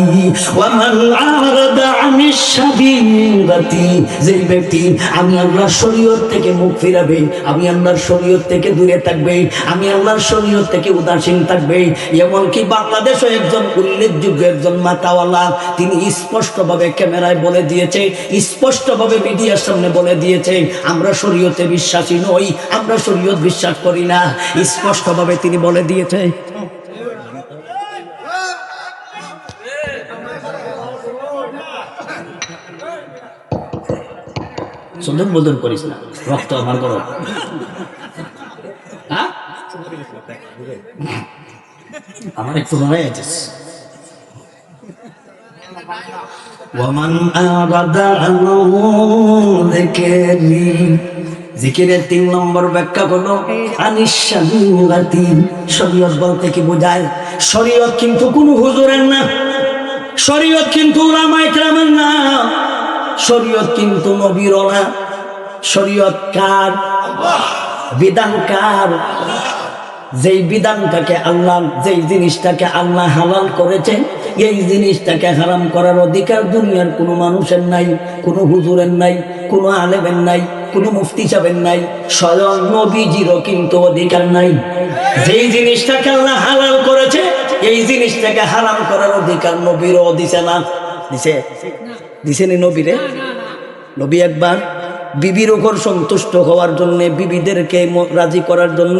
ওয়ামান আরাদা আনিশ শরীয়তি। যেই ব্যক্তি আমি আল্লাহর শরীয়ত থেকে মুখ ফিরাবে, আমি আল্লাহর শরীয়ত থেকে দূরে থাকবে, আমি আল্লাহর শরীয়ত থেকে উদাসীন থাকবে। এমনকি বাংলাদেশও একজন উল্লেখযোগ্য একজন মাতাওয়ালা, তিনি স্পষ্টভাবে ক্যামেরায় বলে দিয়েছে, স্পষ্টভাবে মিডিয়ার সামনে বলে দিয়েছে, আমরা শরীয়তে বিশ্বাসী নই, আমরা শরীয়ত বিশ্বাস করি না। স্পষ্টভাবে তিনি বলে দিয়েছে। সুন্দর বোধন করিস না, রক্ত আমার করো। আমার একটু মনে আছে। ওয়ামান আরাদা আন যিকরি, জিকিরের 3 নম্বর ব্যাখ্যা হলো আনিশ শরীয়তি। শরীয়ত বলতে কি বোঝায়? শরীয়ত কিন্তু কোনো হুজুরের না, শরীয়ত কিন্তু উলামায়ে কেরামের না, শরীয়ত কিন্তু নবীর না। শরীয়ত কার? বিধান কার? যেই বিধানটাকে আল্লাহ, যেই জিনিসটাকে আল্লাহ হালাল করেছেন, এই জিনিসটাকে হারাম করার অধিকার দুনিয়ার কোনো মানুষের নাই, কোনো হুজুরের নাই, কোনো আলেমের নাই, কোনো মুফতি সাহেবের নাই, স্বয়ং নবীজিরও কিন্তু অধিকার নাই। যেই জিনিসটাকে আল্লাহ হালাল করেছে, এই জিনিসটাকে হারাম করার অধিকার নবীরও দিছে না। দিছে? দিছে নি নবীরে? নবী একবার বিবির উপর সন্তুষ্ট হওয়ার জন্য, বিবিদেরকে রাজি করার জন্য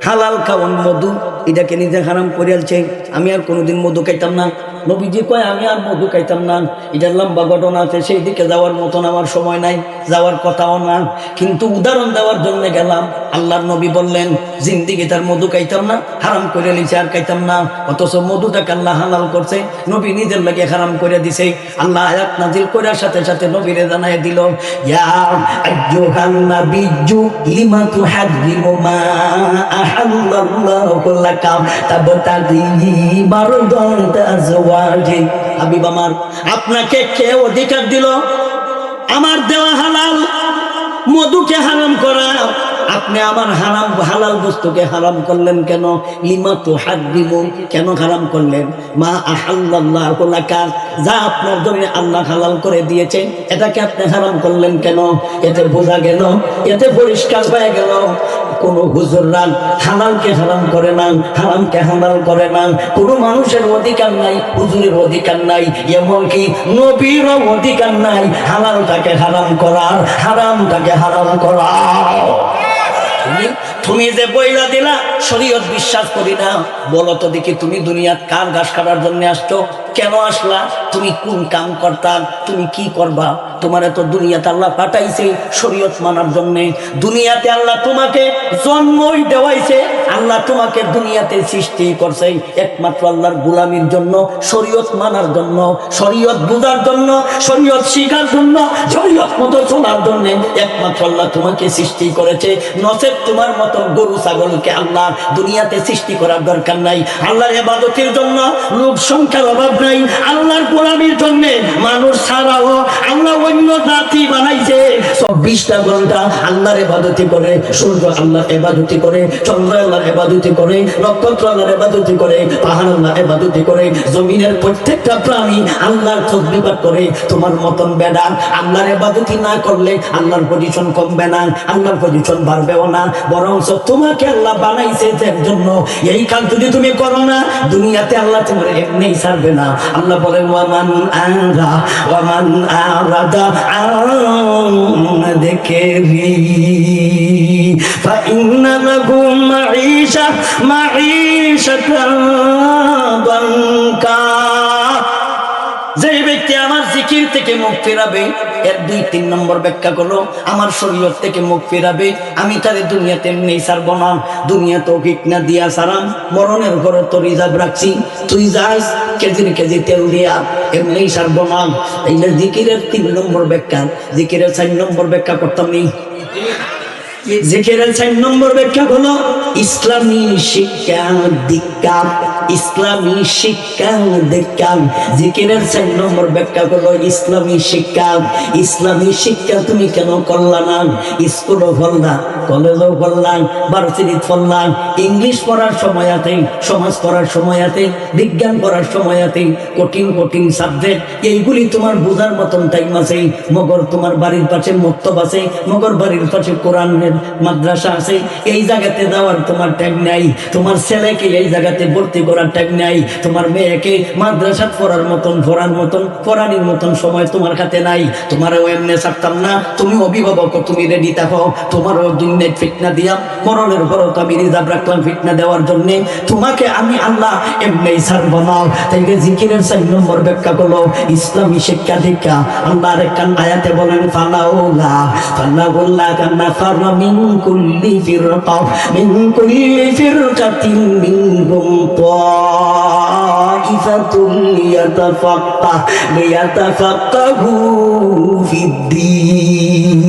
হালাল খাওয়ান মধু, এটাকে নিজে হারাম করে আলছে। আমি আর কোনোদিন মধু খাইতাম না। নবীজি কয় আমি আর মধু খাইতাম না। এটার লম্বা ঘটনা আছে, সেই দিকে যাওয়ার মতন আমার সময় নাই, যাওয়ার কথাও না। কিন্তু উদাহরণ দেওয়ার জন্য গেলাম। আল্লাহর নবী বললেন জিন্দিগি তার মধু খাইতাম না, হারাম করে লিছে আর খাইতাম না। অথচ মধুটাকে আল্লাহ হালাল করছে, নবী নিজের লাগে হারাম করে দিছে। আল্লাহ আয়াত নাজিল করার সাথে সাথে নবীরে জানায় দিল, ইয়া আইয়ুহান নাবিয়্যু লিমা তুহাররিমু মা আহাল্লাল্লাহু লাকা তাবতাগি মারদাতা আজওয়াজি। হাবিব আমার, আপনাকে কে অধিকার দিল আমার দেওয়া হালাল মধুকে হারাম করা? আপনি আমার হারাম হালাল বস্তুকে হারাম করলেন কেন? লিমা তুহাররিমু, কেন হারাম করলেন? মা আহাল্লাল্লাহু লাকা, যা আপনার জন্য আল্লাহ হালাল করে দিয়েছে, এটাকে আপনি হারাম করলেন কেন? এতে বোঝা গেল, এতে পরিষ্কার হয়ে গেল, কোন হুজুররা হালালকে হারাম করে না, হারামকে হালাল করে না। কোনো মানুষের অধিকার নাই, হুজুরের অধিকার নাই, এমনকি নবীরও অধিকার নাই হালালটাকে হারাম করার, হারামটাকে হারাম করার। তুমি যে বইলা দিলা শরীয়ত বিশ্বাস করি না, বলো তো দেখি তুমি দুনিয়াত কার ঘাস কাটার জন্য আসছো? কেন আসলা, তুমি কোন কাম করতা, তুমি কি করবা? তোমার এত দুনিয়াতে আল্লাহ পাঠাইছে শরীয়ত মানার জন্যে। দুনিয়াতে আল্লাহ তোমাকে জন্মই দেওয়াইছে, আল্লাহ তোমাকে দুনিয়াতে সৃষ্টি করছে একমাত্র আল্লাহর গোলামির জন্য, শরীয়ত মানার জন্য, শরীয়ত বুঝার জন্য, শরীয়ত শিখার জন্য, শরীয়ত মতো চলার জন্য একমাত্র আল্লাহ তোমাকে সৃষ্টি করেছে। নচেত তোমার মতো গরু ছাগলকে আল্লাহ দুনিয়াতে সৃষ্টি করার দরকার নাই। আল্লাহর ইবাদতের জন্য লোক সংখ্যার অভাব নাই, আল্লাহর গোলামির জন্য মানুষ ছাড়াও আল্লাহ অন্য জাতি বানাইছে। 24টা ঘন্টা আল্লাহর ইবাদতি করে, সূর্য আল্লাহর ইবাদতি করে, চন্দ্র আল্লাহর ইবাদতি করে, নক্ষত্র আল্লাহর ইবাদতি করে, পাহাড় আল্লাহর ইবাদতি করে, জমিনের প্রত্যেকটা প্রাণী আল্লাহর তাসবিহ পাঠ করে। তোমার মতন বেডা আল্লাহর ইবাদতি না করলে আল্লাহর পজিশন কমবে না, আল্লাহর পজিশন বাড়বেও না, বরং তোমাকে আল্লাহ বানাইছে এর জন্য। এই কাজ যদি তুমি করো না, দুনিয়াতে আল্লাহ তোমার এমনিই ছাড়বে না। আল্লাহ বলেন ওয়ামান আরাদা আন যিকরি ফাইন্না লাহু মাঈশাতান দানকা। যে ব্যক্তি আমার জিকির থেকে মুখ ফেরাবে, এর 2-3 নম্বর ব্যাখ্যা করলো, আমার শরীয়ত থেকে মুখ ফেরাবে, আমি তারে দুনিয়াতে এমনি ছাড়বো না। দুনিয়া তো ফিটনা দিয়া সারাম, মরণের ঘরে তো রিজার্ভ রাখছি, তুই যাস কেজির কেজি তেল দিয়া, এমনি ছাড়বো না। এইটা জিকিরের 3 নম্বর ব্যাখ্যা। জিকিরের 4 নম্বর ব্যাখ্যা করতাম নি। জিকিরের 4 নম্বর ব্যাখ্যা হলো ইসলামী শিক্ষা দীক্ষা। ইসলামী শিক্ষা দীক্ষা। জিকিরের 4 নম্বর ব্যাখ্যা হলো ইসলামী শিক্ষা। ইসলামী শিক্ষা তুমি কেন করলা না? স্কুলও পড়লা, কলেজও পড়লা, ভার্সিটি পড়লা, ইংলিশ পড়ার সময় আছে, সমাজ পড়ার সময় আছে, বিজ্ঞান পড়ার সময় আছে, কঠিন কঠিন সাবজেক্ট, এইগুলি তোমার বোঝার মতন টাইম আছে। মগর তোমার বাড়ির পাশে মক্তব আছে, মগর বাড়ির পাশে কোরআনের মাদ্রাসা আছে, এই জায়গাতে যাওয়ার তোমার টাইম নাই। তোমার ছেলেকে এই জায়গাতে ভর্তি করার টাইম নাই। তোমার মেয়েকে মাদ্রাসা পড়ার মতন পড়ানির মতন সময় তোমার কাছে নাই। তোমারও এমনি ছাড়তাম না, তুমি অভিভাবক, তুমি রেডি থাকো। তোমারও দুনিয়া ফিটনা দিয়া, মরণের পর তো আমি রিজার্ভ রাখলাম ফিটনা দেওয়ার জন্য। তোমাকে আমি আল্লাহ এমনি ছাড়বো না। তাই জিকিরের 4 নম্বর ব্যাখ্যা করলো ইসলামী শিক্ষা দীক্ষা। আল্লাহ আরেকখান আয়াতে বলেন ফালাউলা কান্না ফাররা মিন কুল্লি ফিরকাতিন মিনহুম তাইফাতুন লিয়াতাফাক্কাহু ফিদ্দীন।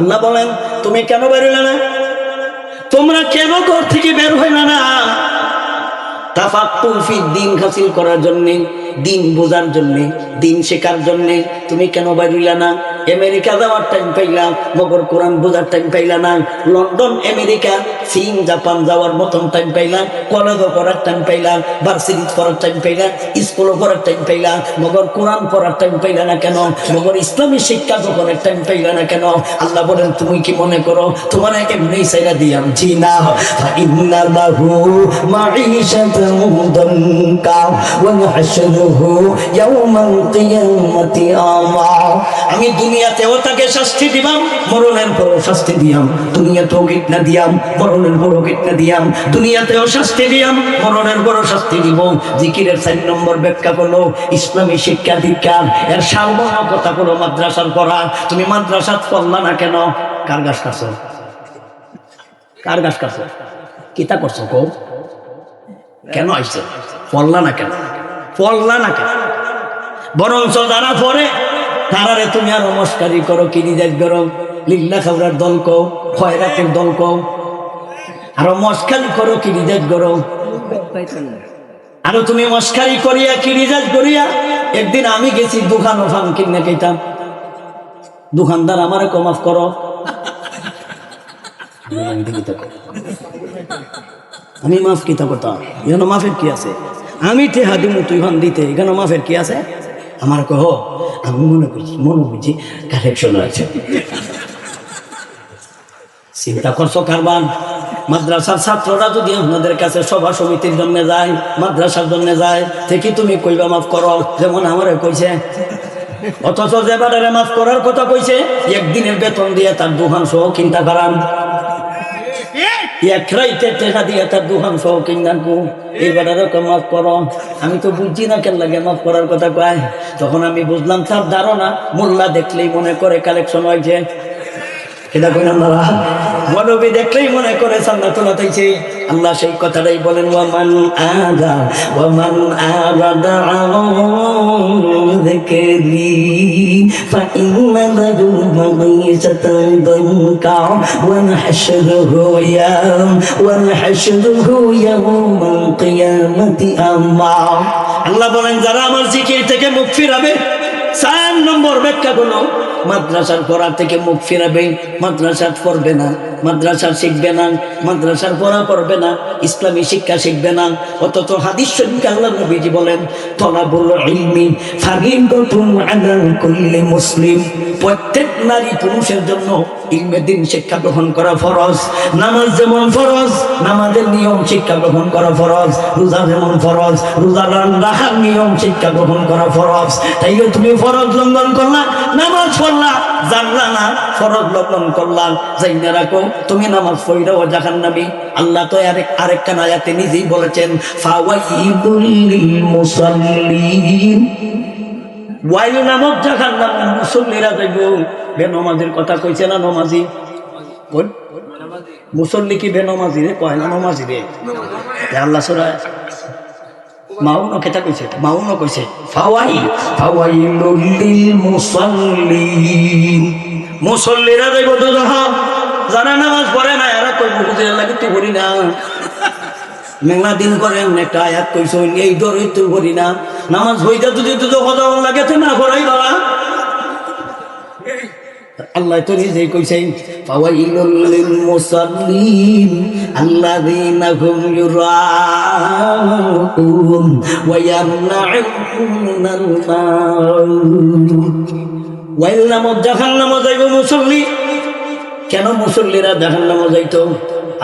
আল্লাহ বলেন তুমি কেন বের হইলে না? তোমরা কেন ঘর থেকে বের হইলে না? তাফাক্কুহু ফিদ্দীন হাসিল করার জন্য, দিন বোঝার জন্য, দিন শেখার জন্য তুমি কেন বের হইলা না? আমেরিকা যাওয়ার টাইম পাইলা, মগর কোরআন বোঝার টাইম পাইলা না। লন্ডন, আমেরিকা, চীন, জাপান যাওয়ার মতন টাইম পাইলা, কলেজও পড়ার টাইম পাইলা, ভার্সিটি পড়ার টাইম পাইলা, স্কুলও পড়ার টাইম পাইলা, মগর কোরআন পড়ার টাইম পাইলা না কেন? মগর ইসলামী শিক্ষা গ্রহণের টাইম পাইলা না কেন? আল্লাহ বলেন তুমি কি মনে করো তোমার এমনি চাইলা দিয়াম? জি না। ফাইন্না লাহু মাঈশাতান দানকা ওয়া নাহশুরুহু ইয়াওমাল কিয়ামাতি আমা। আমি দুনিয়াতেও তাকে শাস্তি দিবাম, মরণের পরও শাস্তি দিয়াম। দুনিয়াতেও ফিটনা দিয়াম, মরণের পরও ফিটনা দিয়াম। দুনিয়াতেও শাস্তি দিয়াম, মরণের পরও শাস্তি দিব। জিকিরের 4 নম্বর ব্যাখ্যা করলো ইসলামী শিক্ষা দীক্ষা। এর সার্বভৌম কথা হলো মাদ্রাসার পড়া। তুমি মাদ্রাসা পড়লা না কেন? কার গাছ কাছো? কার গাছ কাছো? কিতা করছো কো? কেন আইছে? পড়লা না কেন? পড়লা না কেন? বরঞ্চ যারা পড়ে তারারে তুমি আর নমস্কারই করো, কিরিজাত করো, লিল্লা খাওয়ার দল কও, খয়রাতের দল কও, আরো মস্কারি করো, কিরিজাত করো। আরো তুমি মস্কারি করিয়া কিরিজাত করিয়া। একদিন আমি গেছি দোকান ওখান কিনে খেতাম, দোকানদার আমারে মাফ করো, আমি মাফ কিতা করতাম, এখানে মাফের কি আছে? আমি টেহা দিমু তুই ভান দিতে, এখানে মাফের কি আছে? আমার কহ আমি মনে করছি কালেকশন আছে। চিন্তা করছো কারবান? মাদ্রাসার ছাত্ররা যদি আপনাদের কাছে সভা সমিতির জন্য যায়, মাদ্রাসার জন্য যায়, থেকে তুমি কইবা মাফ করো, যেমন আমারে কইছে। অথচ যে বারে মাফ করার কথা কইছে, একদিনের বেতন দিয়ে তার দোকান সহ কিনতে পারান। এক রাইতে টেকা দিয়ে তার দোকান সহ কিনানবো এইবার মাফ করো। আমি তো বুঝছি না কেন লাগে মাফ করার কথা কয়। তখন আমি বুঝলাম তার ধারণা মোল্লা দেখলেই মনে করে কালেকশন হয়েছে। এটা কইলাম না, মৌলবী দেখলেই মনে করে সান্নাতুল হইছে। আল্লাহ সেই কথাটাই বলেন, ওয়ামান আরাদা আন যিকরি ফাইন্না লাহু মাঈশাতান দানকা ওয়া নাহশুরুহু ইয়াওমাল কিয়ামাতি আমা। আল্লাহ বলেন যারা আমার জিকির থেকে মুখ ফিরাবে, 4 নম্বর ব্যাখ্যা হলো মাদ্রাসার পড়া থেকে মুখ ফিরাবে, মাদ্রাসা পড়বে না, মাদ্রাসা শিখবে না, মাদ্রাসার পড়া পড়বে না, ইসলামী শিক্ষা শিখবে না। অথচ হাদিস শরীফে আল্লাহর নবীজি বলেন তলাবুল ইলমি ফারিদাতুন আলা কুল্লি মুসলিম, প্রত্যেক নারী পুরুষের জন্য ইলমে দ্বীন শিক্ষা গ্রহণ করা ফরজ। নামাজ যেমন ফরজ, নামাজের নিয়ম শিক্ষা গ্রহণ করা ফরজ। রোজা যেমন ফরজ, রোজা রাখার নিয়ম শিক্ষা গ্রহণ করা ফরজ। তাইলে তুমি ফরজ লঙ্ঘন করলা, নামাজ পড়লা, জানলা না ফরজ লঙ্ঘন করলা, যাই না রাখো তুমি নামাজ পড়াও জাহান্নামী। আল্লাহ তো আরেকটা আয়াতে নিজেই বলেছেন ফাওয়াইদুল লিল মুসাল্লিন, ওয়াইল নামক জাহান্নামে মুসল্লিরা যাইব। বেনমাজির কথা কইছে না, নমাজি কোন মুসল্লি কি বেনমাজি রে কয় না, নমাজি রে। আল্লাহ সূরা মাউনও কেটা কইছে, মাউনও কইছে ফাওয়াইলুল লিল মুসাল্লিন, মুসল্লিরা যাইব জাহান্নাম। যারা নামাজ পড়ে না এরা কইব বুঝে লাগে তুই করি না, মেঘনা দিন করে একটা আয়াত কইছ এই দরই তুই করি না। নামাজ হইতে যদি তুই কথা লাগে তো না করাই বাবা। আল্লাহ তো নিজেই কইছে ফাওয়াইলুল লিল মুসাল্লিন আল্লাযীনা হুম ইউরাউন ওয়া ইয়ামনাউনাল মাউন। ওয়াইল নামক জাহান্নামে যাইব মুসল্লি। কেন মুসল্লিরা জাহান্নামে যাইতো?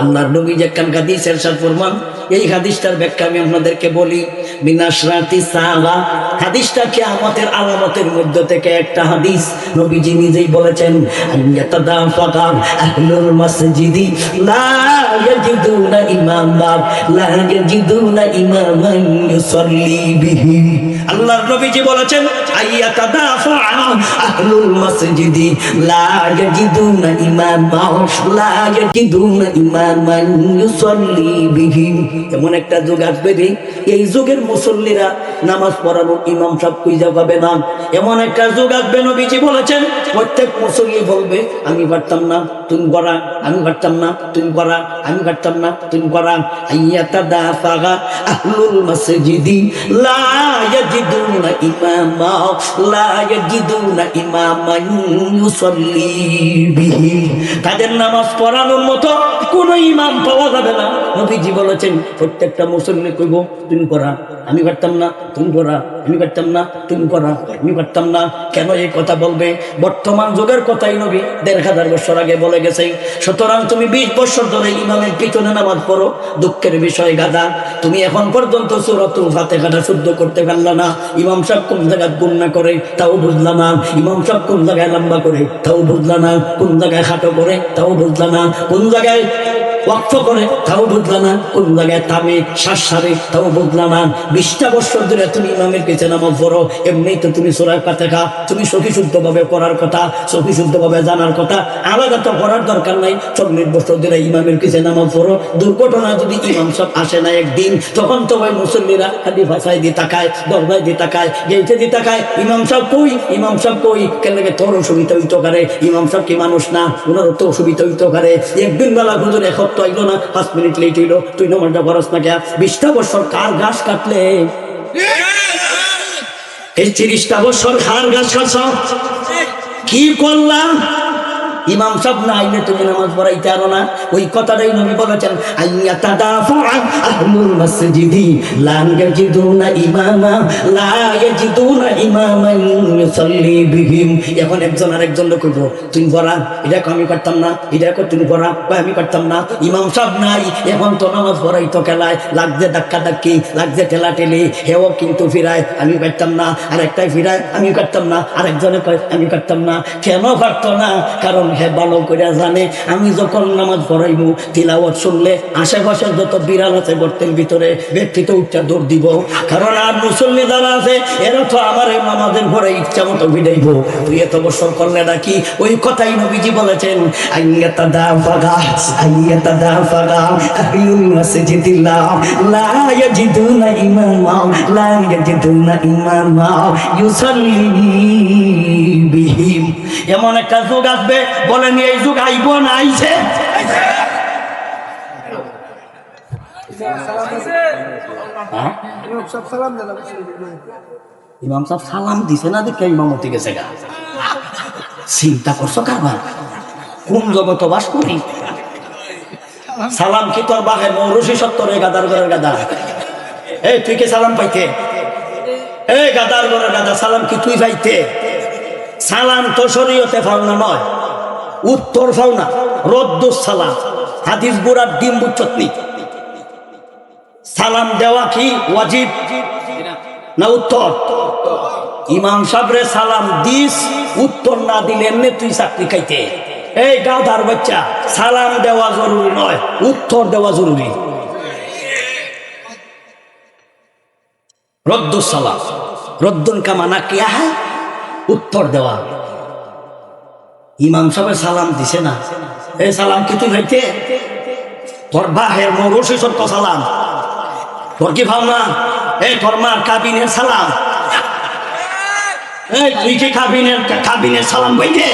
আল্লাহর নবী যে কান হাদিস ইরশাদ ফরমান, এই হাদিসটার ব্যাখ্যা আমি আপনাদেরকে বলি। মিনাশরাতি সাআবা, হাদিসটা কিয়ামতের আলামতের মধ্যে থেকে একটা হাদিস। নবীজি নিজেই বলেছেন আইয়াতাদাফাকা আহলুল মসজিদি লা ইয়াজিদুনা ইমামান লা ইয়াজিদুনা ইমামান ইউসাল্লি বিহি। আল্লাহর নবীজি বলেছেন আইয়াতাদাফা আহলুল মসজিদি লা ইয়াজিদুনা ইমামান লা ইয়াজিদুনা ইমামান ইউসাল্লি বিহি। এমন একটা যুগ আসবে রে, এই যুগের মুসল্লিরা নামাজ পড়ানো ইমাম সাহেব খুঁজে পাবে না। এমন একটা যুগ আসবে, নবীজি বলেছেন প্রত্যেক মুসল্লি বলবে আমি পারতাম না তুমি করা, আমি পারতাম না তুমি করা, আমি পারতাম না তুমি করা। আইয়াতাদাফা আহলুল মসজিদি লা ইয়াজিদুনা ইমামা লা ইয়াজিদুনা ইমামান ইউসাল্লি বিহি। তাদের নামাজ পড়ানোর মতো কোনো ইমাম পাওয়া যাবে না। নবীজি বলেছেন প্রত্যেকটা মুসল্লি কইব তুমি করা, আমি পারতাম না তুমি করা, আমি পারতাম না তুমি করা, আমি পারতাম না। কেন এই কথা বলবে? বর্তমান যুগের কথাই নবী ১৫০০ বছর আগে বলে গেছে। সুতরাং তুমি ২০ বছর ধরে ইমামের পিছনে নামাজ পড়ো, দুঃখের বিষয় গাদা তুমি এখন পর্যন্ত সূরাতুল ফাতিহাটা শুদ্ধ করতে পারলা না। ইমাম সাহেব কোন জায়গায় গুণনা করে তাও বুঝলা না, ইমাম সাহেব কোন জায়গায় লম্বা করে তাও বুঝলা না, কোন জায়গায় খাটো করে তাও বুঝলা না, কোন জায়গায় ওয়াক্ফ করে তাও বুঝলা না, কোন জায়গায় থামে শ্বাস ছাড়ে তাও বুঝলা না। ২০টা বছর ধরে তুমি ইমামের পিছনে নামাজ পড়ো, এমনি তো তুমি সূরা ফাতিহা তুমি সহি শুদ্ধভাবে পড়ার কথা, সহি শুদ্ধভাবে জানার কথা, আলাদা তো পড়ার দরকার নাই। ৪০ বছর ধরে ইমামের পিছনে নামাজ পড়ো। দুর্ঘটনা যদি ইমাম সাহেব আসে না একদিন, তখন তো ওই মুসল্লিরা খালি ভাষায় দিয়ে তাকায়, দরজায় দিয়ে তাকায়, গেইটে দিয়ে তাকায়, ইমাম সাহেব কই, ইমাম সাহেব কই। কেন লাগে তোর অসুবিধা হইতে পারে, ইমাম সাহেব কি মানুষ না, ওনারও তো অসুবিধা হইতে পারে। একদিন বেলা হুজুর এক তো আইলো না, ৫ মিনিট লেট হইলো, তুই নামাজটা পড়াস না কে? ২০টা বছর কার ঘাস কাটলে? এই ৩০টা বছর কার ঘাস কাটছ? কি করলাম? ইমাম সাহেব না আইলে তুমি নামাজ পড়াইতে আরো না। ওই কথাটাই নবী বলেছেন আইয়াতাদাফা আহলুল মসজিদি লা ইয়াজিদুনা ইমামা লা ইয়াজিদুনা ইমামান ইউসাল্লি বিহিম। এখন একজন আরেকজন কইব তুমি পড়া, এটা আমি করতাম না, এটা তুমি পড়া, আমি করতাম না। ইমাম সাহেব নাই, এখন তো নামাজ পড়াইতো খেলায়, লাগছে ধাক্কা ধাক্কি, লাগছে ঠেলা ঠেলি, হেও কিন্তু ফিরায় আমি পারতাম না, আরেকটাই ফিরায় আমি করতাম না, আরেকজনে কয় আমি করতাম না। কেন পারতো না? কারণ হে ভালো করে জানে আমি যখন নামাজ পড়াইব তিলাওয়াত শুনলে আশেপাশের যত বিড়াল আছে গর্তের ভিতরে ব্যক্তি তো উচ্চা দৌড় দিব, কারণ আর মুসল্লি যারা আছে এরা তো আমার এই নামাজের ঘরে ইচ্ছা মতো ভিড়াইব। তুই এত বছর করলে নাকি? ওই কথাই নবীজি বলেছেন, আইয়াতা দা ফাগা আইয়াতা দা ফাগা আহলুল মাসজিদিল্লাহ লা ইয়াজিদুনা ইমামা লা ইয়াজিদুনা ইমামা ইউসাল্লি বিহিম। এমন একটা যুগ আসবে, বলেন এই যুগ আইব না আইছে? ইমাম সাহেব সালাম দিছে না দেখে ইমামতি গেছে গা। চিন্তা করছো কারবার কোন জগত বাস করি? সালাম কি তোর বাহে মৌরসি সত্তরে গাদার ঘরের গাদা? এই তুই কি সালাম পাইতে? এই গাদার ঘরের গাদা, সালাম কি তুই পাইতে? সালাম তো শরীয়তে ফাওনা নয়, উত্তর ফাওনা, রদ্দুস সালাম। হাদিস বুড়ার ডিম বুচ্চতনি। সালাম দেওয়া কি ওয়াজিব না উত্তর? ইমাম সাহেবরে সালাম দিস, উত্তর না দিলে এমনি তুই চাকরি খাইতে। এই গাধার বাচ্চা, সালাম দেওয়া জরুরি নয়, উত্তর দেওয়া জরুরি। রদ্দুস সালাম, রদ্দুন কামানা কিয়া হয়, উত্তর দেওয়া। ইমাম সাহেব সালাম দিছে না, এই সালাম কি তুই খাইতে? তোর বাহের মৌরসি সত্য সালাম, তোর কি ভাবনা? এই তোর মার কাবিনের সালাম, এই তুই কি কাবিনের সালাম বইতে?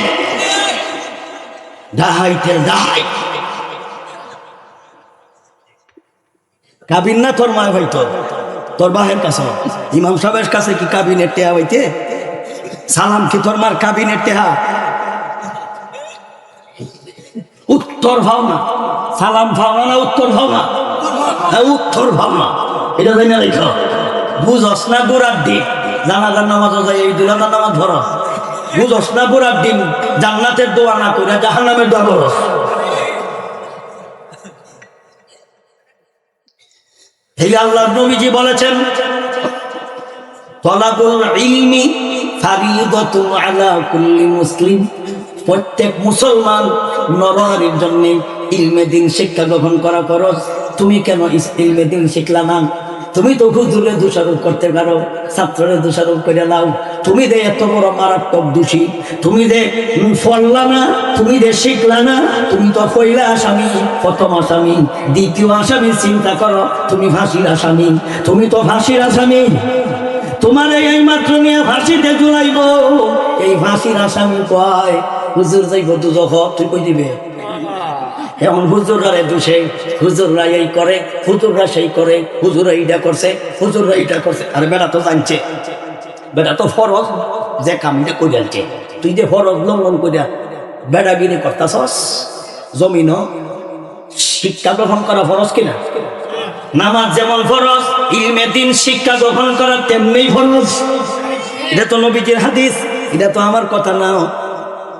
দাহাইতে দাহাই কাবিন না তোর মা হইতো, তোর বাহের কাছে। ইমাম সাহেবের কাছে কি কাবিনের টেহা হইতে? সালাম কি তোর মার কাবিনের টেহা? উত্তর ভাবনা, সালাম ভাবনা না উত্তর ভাবনা? উত্তর ভাবনা, এটা জানা রেখো। বুঝস না গোড়ার দিন জানাজার নামাজ যায়, এই দুলাদার নামাজ ধরো। বুঝস না গোড়ার দিন জান্নাতের দোয়া না করে জাহান্নামের দোয়া করো। এই আল্লাহর নবীজি বলেছেন, তলাবুল ইলমি ফারিদাতুন আলা কুল্লি মুসলিম। প্রত্যেক মুসলমান নরনারীর জন্য ইলমে দিন শিক্ষা গ্রহণ করা ফরজ। তুমি কেন ইলমে দিন শিখলা না? তুমি তো হুজুরে দোষারোপ করতে পারো, ছাত্রের দোষারোপ করে নাও। তুমি দে এত বড় মারাত্মক দোষী, তুমি দে ফললা না, তুমি দে শিখলা না, তুমি তো পয়লা আসামি, প্রথম আসামি, দ্বিতীয় আসামি। চিন্তা করো, তুমি ফাঁসির আসামি, তুমি তো ফাঁসির আসামি। তোমার এই মাত্র নিয়ে ফাঁসিতে ঝুলাইব, এই ফাঁসির আসামি কয় হুজুর যাইব দুজখ, তুই কই দিবে? এমন হুজুররা দোষে, হুজুররা এই করে, হুজুররা সেই করে, হুজুরা এইটা করছে, হুজুররা এইটা করছে। আর বেটা তো জানছে, বেটা তো ফরজ যে কামটা করে আনছে। তুই যে ফরজ লঙ্ঘন করিয়া বেড়াগিরি করতাছস, জমিন শিক্ষা গ্রহণ করা ফরজ কিনা? নামাজ যেমন ফরজ, ইলমে দিন শিক্ষা গ্রহণ করা তেমনি ফরজ। এটা তো নবীজির হাদিস, এটা তো আমার কথা না।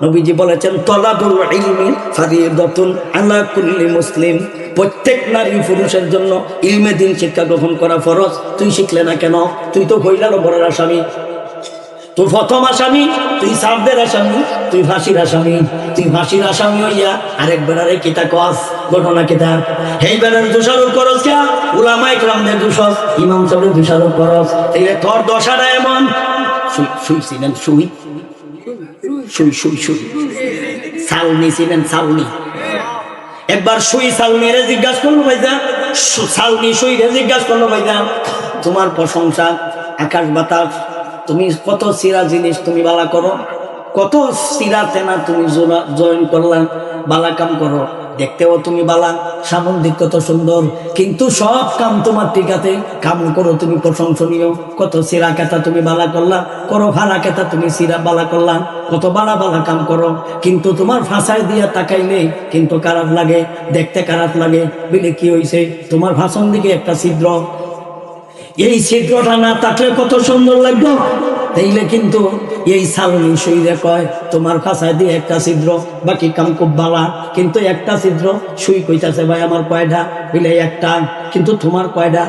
নবীজি বলেছেন, তলাবুল ইলমি ফারিদাতুন আলা কুল্লি মুসলিম। প্রত্যেক নারী পুরুষের জন্য ইলমে দিন শিক্ষা গ্রহণ করা ফরজ। তুই শিখলে না কেন? তুই তো কইলার বড় আসামি, তুই প্রথম আসামি, তুই সাবদের আসামি, তুই ফাঁসির আসামি। তুই ফাঁসির আসামি হইয়া আরেক বেড়ারে কিতা কস, ঘটনা কিতা? এই বেড়ার দোষারোপ করস কে? উলামা ইকরামদের দোষস, ইমাম সাহেবের দোষারোপ করস। এই তোর দশাটা এমন। শুইছিলেন শুই শুই শুই শুই সালনি ছিলেন সালনি। একবার শুই সালনিরে জিজ্ঞাসা করলো ভাইজান, সালনি শুই রে জিজ্ঞাসা করলো ভাইজান, তোমার প্রশংসা আকাশ বাতাস, তুমি কত সিরা জিনিস তুমি বালা করো, কত সিরাতে না তুমি জয়েন করলাম, বালা কাম করো, দেখতেও তুমি বালা, সামন্দিক কত সুন্দর, কিন্তু সব কাম তোমার টিকাতে কাম করো তুমি প্রশংসনীয়। কত সিরা কেতা তুমি বালা করলা, করো ভাড়া কেতা তুমি সিরা বালা করলা, কত বালা বালা কাম করো, কিন্তু তোমার ফাঁসায় দিয়া তাকাইলে কিন্তু খারাপ লাগে, দেখতে খারাপ লাগে। বলে কি হয়েছে? তোমার ভাষণ দিকে একটা ছিদ্র, এই ছিদ্রটা না থাকলে কত সুন্দর লাগতো। তাইলে কিন্তু এই সালনি শুইরে কয় তোমার ফাঁসায় দিয়ে একটা ছিদ্র, বাকি কাম খুব বালা, কিন্তু একটা ছিদ্র। শুই কইতাছে ভাই আমার কয়টা? বলে একটা, কিন্তু তোমার কয়টা?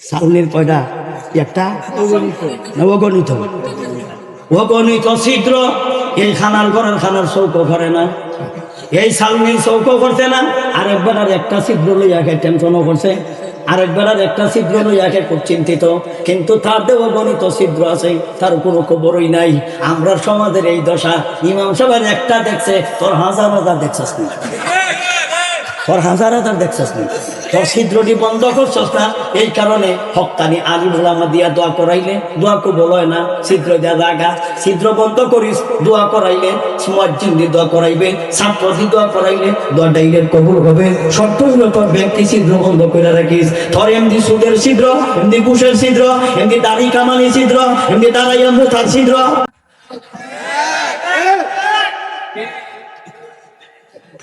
সালনির কয়টা? একটা, অগণিত। অগণিত ছিদ্র। এই খানার ঘরের খানার চৌকো করে না, এই সালমির চৌকো করছে না, আরেকবার আর একটা ছিদ্র লইয়াকে টেনশনও করছে, আরেকবার আর একটা ছিদ্র লইয়াকে খুব চিন্তিত। কিন্তু তার দেহ গণিত ছিদ্র আছে, তার কোনো খবরই নাই। আমরা সমাজের এই দশা। ইমাম সাহেবের একটা দেখছে, তোর হাজার হাজার দেখছিস না, তোর হাজার হাজার দেখছিস না, তোর ছিদ্রটি বন্ধ করছস না। এই কারণে হক্কানি আলিম ওলামা দিয়া দোয়া করাইলে দোয়া কবুল হয় না। ছিদ্র দেওয়া জায়গা, ছিদ্র বন্ধ করিস, দোয়া করাইলে মুয়াজ্জিন দিয়ে দোয়া করাইবে, ছাত্র দিয়ে দোয়া করাইলে দোয়া ডাইরেক্ট কবুল হবে। শর্ত হলো তোর ব্যক্তি ছিদ্র বন্ধ করে রাখিস। তোর এমনি সুদের ছিদ্র, এমনি ঘুষের ছিদ্র, এমনি দাড়ি কামানি ছিদ্র, এমনি দাঁড়াই তার ছিদ্র,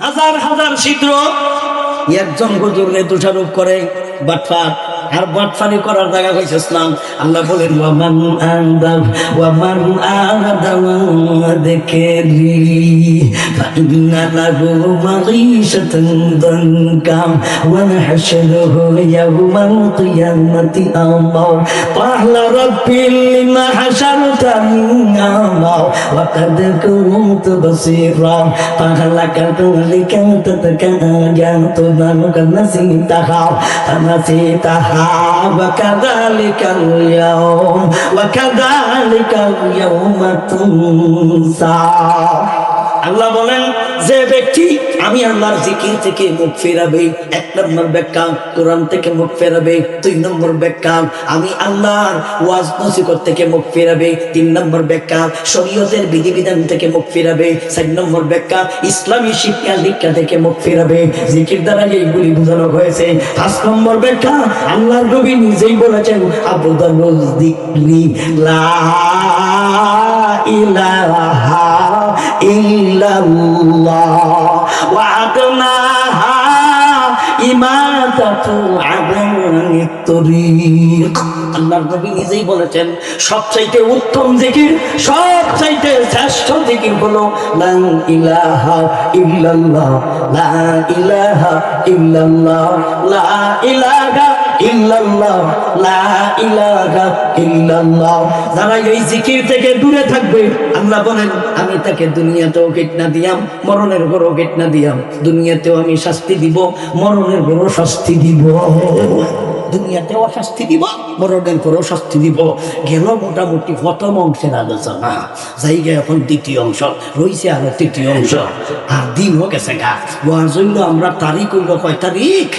হাজার হাজার ছিদ্র। একজন হুজুরকে দোষারোপ করে বাটফার, আর বাটফারি করার জায়গা হয়েছে ইসলাম। আল্লাহ বলেন ওয়ামান আনদাম ওয়ামান আদাওয়া দেখেরি ফাইন্না লাহু মাঈশাতান দানকাম ওয়া নাহশুরুহু ইয়াওমাল কিয়ামাতি আ'মা ক্বালা রাব্বি লিমা হাশারতানি আ'মা ওয়া কাদ কুনতু বাসীরা ক্বালা কাযালিকা তাতাকায়াতু যানুকা নাসিতাহা ফানাসিতাহা وكذلك اليوم وكذلك اليوم تنسى। আল্লাহ বলেন যে ব্যক্তি আমি আল্লাহর জিকির থেকে মুখ ফেরাবে, এক নম্বর ব্যাখ্যা কোরআন থেকে মুখ ফেরাবে, দুই নম্বর ব্যাখ্যা আমি আল্লাহর ওয়াজ নসিহত থেকে মুখ ফেরাবে, তিন নম্বর ব্যাখ্যা শরীয়তের বিধিবিধান থেকে মুখ ফেরাবে, চার নম্বর ব্যাখ্যা ইসলামী শিক্ষা দীক্ষা থেকে মুখ ফেরাবে। জিকির দ্বারা এইগুলি বোঝানো হয়েছে। পাঁচ নম্বর ব্যাখ্যা আল্লাহর নবী নিজেই বলেছেন আফদালুল যিকরি লা ইলাহা ইল্লাল্লাহ ওয়া আদনাহা ইমাতাতু আদানিত তরিক। আল্লাহর নবী নিজেই বলেছেন সবচাইতে উত্তম জিকির, সবচাইতে শ্রেষ্ঠ জিকির হলো লা ইলাহা ইল্লাল্লাহ, লা ইলাহা ইল্লাল্লাহ, লা ইলাহা ইল্লাল্লাহ, লা ইলাহা ইল্লাল্লাহ। যারা এই জিকির থেকে দূরে থাকবে আল্লাহ বলেন আমি তাকে দুনিয়াতেও ফিতনা দিয়াম, মরণের ঘরেও ফিতনা দিয়াম। দুনিয়াতেও আমি শাস্তি দিব, মরণের ঘরেও শাস্তি দিব। দুনিয়াতেও শাস্তি দিব, মরণের ঘরেও শাস্তি দিব। গেল মোটামুটি প্রথম অংশের আলোচনা, জায়গা এখন দ্বিতীয় অংশ রয়েছে, আরো তৃতীয় অংশ। আর দিন হোক গেছে গা ওয়ার জন্য আমরা তারিখ হইল কয় তারিখ,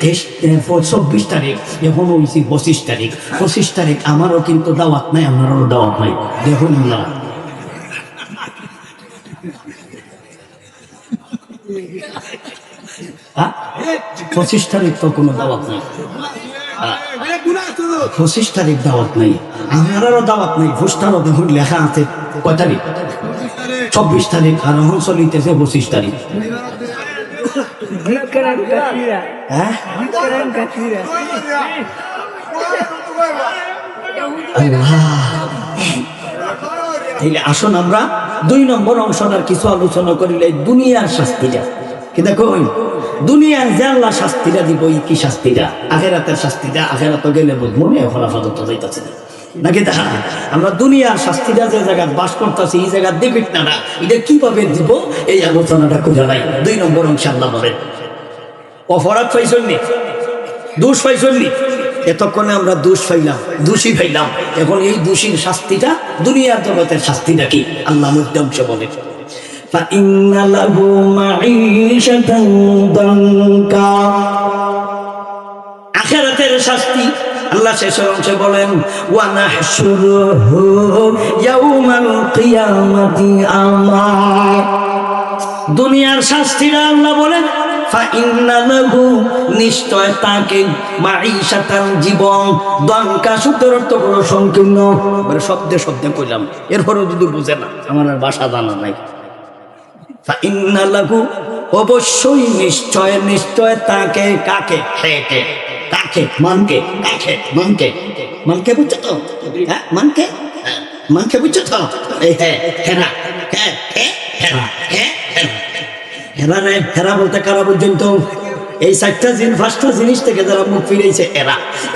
24 তারিখ, এখন হয়েছি 25 তারিখ। 25 তারিখ আমারও কিন্তু দাওয়াত নাই, আমারও দাওয়াত নাই। দেখুন না 25 তারিখ তো কোনো দাওয়াত নাই, 25 তারিখ দাওয়াত নাই, আমারও দাওয়াত নাই। ঘোষটারও দেখুন লেখা আছে কয় তারিখ, 24 তারিখ, আর এখন চলিতেছে 25 তারিখ। তাইলে আসুন আমরা 2 নম্বর অংশটার কিছু আলোচনা করিলে দুনিয়ার শাস্তিটা কি। দেখো দুনিয়ার যে আল্লাহ শাস্তিটা দিব, কি শাস্তিটা, আখেরাতের শাস্তিটা আখেরাত গেলে বুঝবো না, এখন আপাতত যাইতেছে নাকি। দেখা আমরা দুনিয়ার শাস্তিটা যে জায়গায় বাস করতেছি এই জায়গার দিবি না, এটা কিভাবে দিব এই আলোচনাটা খুঁজে নাই। 2 নম্বর অংশ আল্লাহ বলেন অপরাধ পাইছনি, দোষ পাইছনি। এতক্ষণে আমরা দোষ পাইলাম, দোষী পাইলাম, এখন এই দোষীর শাস্তিটা দুনিয়ার জগতের শাস্তিটা কি আল্লাহ মধ্যে অংশ বলেন ফাইন্না লাহু মাঈশাতান দানকা। আখিরাতের শাস্তি আল্লাহ শেষের অংশে বলেন ওয়া নাহশুরুহু ইয়াওমাল কিয়ামাতি আমা। দুনিয়ার শাস্তিটা আল্লাহ বলেন ফাইন্না লাহু নিশ্চয় তাকে মাঈশাতান জীবন, দানকা শব্দের অর্থ হলো সংকীর্ণ। মানে শব্দে শব্দে কইলাম, এরপরেও যদি বুঝে না আমার আর ভাষা জানা নাই। ফাইন্না লাহু অবশ্যই নিশ্চয়, নিশ্চয় তাকে, কাকে, হেকে, কাকে, মানকে, কাকে, মানকে, মানকে বুঝছো তো, হ্যাঁ মানকে, মানকে বুঝছো তো, এই হ্যাঁ হেরা, হ্যাঁ হ্যাঁ হেরা, হ্যাঁ হেরা, হেরা রে, হেরা বলতে কারা পর্যন্ত এই চারটা পাঁচটা জিনিস থেকে যারা মুখ ফিরেছে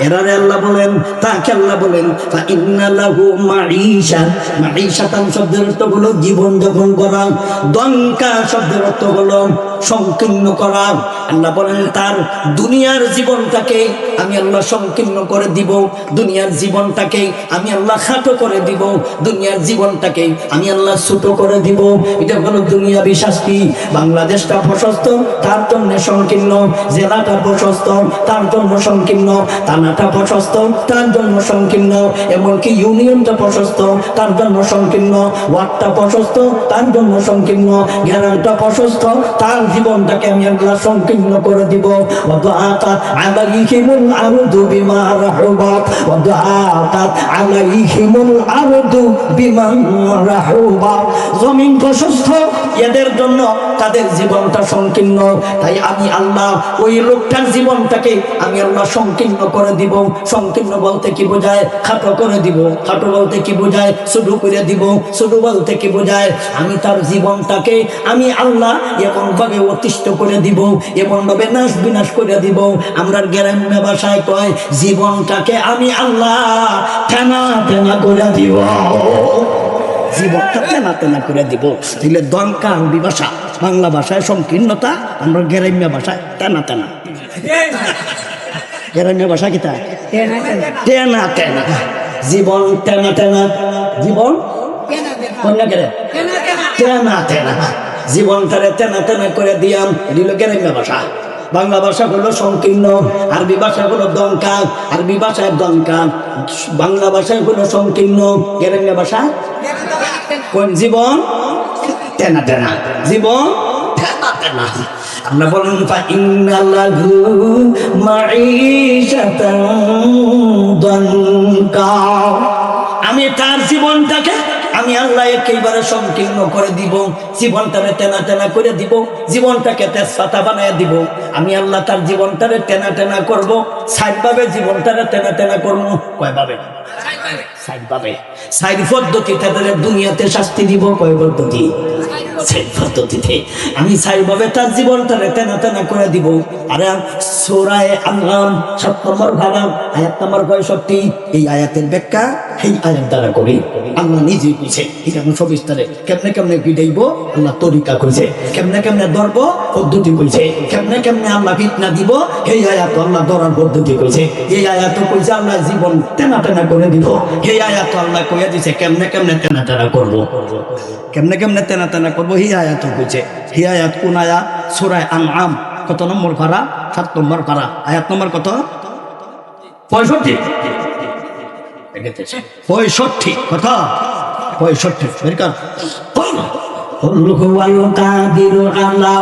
এরারে আল্লাহ বলেন, তাকে আল্লাহ বলেন ইন্না লাহু মাঈশাতান শব্দের অর্থ হলো জীবন যাপন করা, দঙ্কা শব্দের অর্থ হলো সংকীর্ণ করা। আল্লাহ বলেন তার দুনিয়ার জীবনটাকে আমি আল্লাহ সংকীর্ণ করে দিব, দুনিয়ার জীবনটাকে আমি আল্লাহ খাটো করে দিব, দুনিয়ার জীবনটাকে আমি আল্লাহ ছোট করে দিব। এটা হলো দুনিয়াবি শাস্তি। বাংলাদেশটা প্রশস্ত, তার জন্য সংকীর্ণ, জেলাটা প্রশস্ত, তার জন্য সংকীর্ণ, থানাটা প্রশস্ত, তার জন্য সংকীর্ণ, এমনকি ইউনিয়নটা প্রশস্ত, তার জন্য সংকীর্ণ, ওয়ার্ডটা প্রশস্ত, তার জন্য সংকীর্ণ, গ্রামটা প্রশস্ত, তার জীবনটাকে আমি আল্লাহ সংকীর্ণ করে দিব। ওয়াদাআকাত আলাইহিমুল আরদু বিমা রাহুবাত, ওয়াদাআকাত আলাইহিমুল আরদু বিমা রাহুবাত। জমিন প্রশস্ত, এদের জন্য তাদের জীবনটা সংকীর্ণ। তাই আমি আল্লাহ ওই লোকটার জীবনটাকে আমি আল্লাহ সংকীর্ণ করে দিব। সংকীর্ণ বলতে কি বোঝায়? খাটো করে দিব। খাটো বলতে কি বোঝায়? ছোট করে দিব। ছোট বলতে কি বোঝায়? আমি তার জীবনটাকে আমি আল্লাহ এমন ভাবে অতিষ্ঠ করে দিব, এমন ভাবে নাশ বিনাশ করে দিব। আমরা গ্রাম্য ভাষায় কয় জীবনটাকে আমি আল্লাহ টানা টানা করে দিব, জীবনটা তেনা তেনা করে দিব। তাহলে দঙ্কা আরবি ভাষা, বাংলা ভাষায় সংকীর্ণতা, আমরা গ্রাম্য ভাষায় তেনা তেনা। গ্রাম্য ভাষা কি তা? তেনা তেনা। জীবন তেনা তেনা, জীবন তেনা তেনা, জীবনটারে তেনা তেনা করে দিয়াম। দিল গ্রাম্য ভাষা। বাংলা ভাষা হলো সংকীর্ণ, আরবি ভাষা হলো দঙ্কা, আরবি ভাষায় দঙ্কা, বাংলা ভাষায় হলো সংকীর্ণ, গ্রাম্য ভাষা কোন? জীবন তেনা তেনা, জীবন তেনা তেনা। আমরা বলুন ইন্না লাহু মাঈশাতান দঙ্কা, আমি তার জীবনটাকে আমি আল্লাহ একেবারে সংকীর্ণ করে দিব, জীবনটারে তেনা তেনা করে দিব, জীবনটাকে তেজপাতা বানায় দিব। আমি আল্লাহ তার জীবনটারে তেনা তেনা করব। সাইড ভাবে জীবনটারে তেনা তেনা করবো। কয় ভাবে? সাইড ভাবে। সাইড পদ্ধতি তাদের দুনিয়াতে শাস্তি দিব। কয় পদ্ধতি? সাইড পদ্ধতিতে আমি সাইড ভাবে তার জীবনটারে তেনা তেনা করে দিব। আরে সূরা আনআম ৭ নম্বর ভাগ আয়াত নম্বর ৬৫, এই আয়াতের ব্যাখ্যা এই আয়াত দ্বারা করি। আল্লাহ নিজেই কইছে এটা সবিস্তারে কেমনে কেমনে পিটাইব আল্লাহ তরিকা কইছে, কেমনে কেমনে ধরব পদ্ধতি কইছে, কেমনে কেমনে আল্লাহ ফিতনা দিব এই আয়াত আল্লাহ ধরার পদ্ধতি কইছে। এই আয়াত কইছে আল্লাহ জীবন তেনা তেনা করে দিব। এই আয়াত আল্লাহ কইয়া দিছে কেমনে কেমনে তেনা তেনা করব, কেমনে কেমনে তেনা তেনা করব এই আয়াত কইছে। এই আয়াত কোন আয়াত? সূরা আনআম কত নম্বর পারা? ৭ নম্বর পারা, আয়াত নম্বর কত? ৬৫। ৬৫ কথা ৬৫ বের কর। قل هو القادر على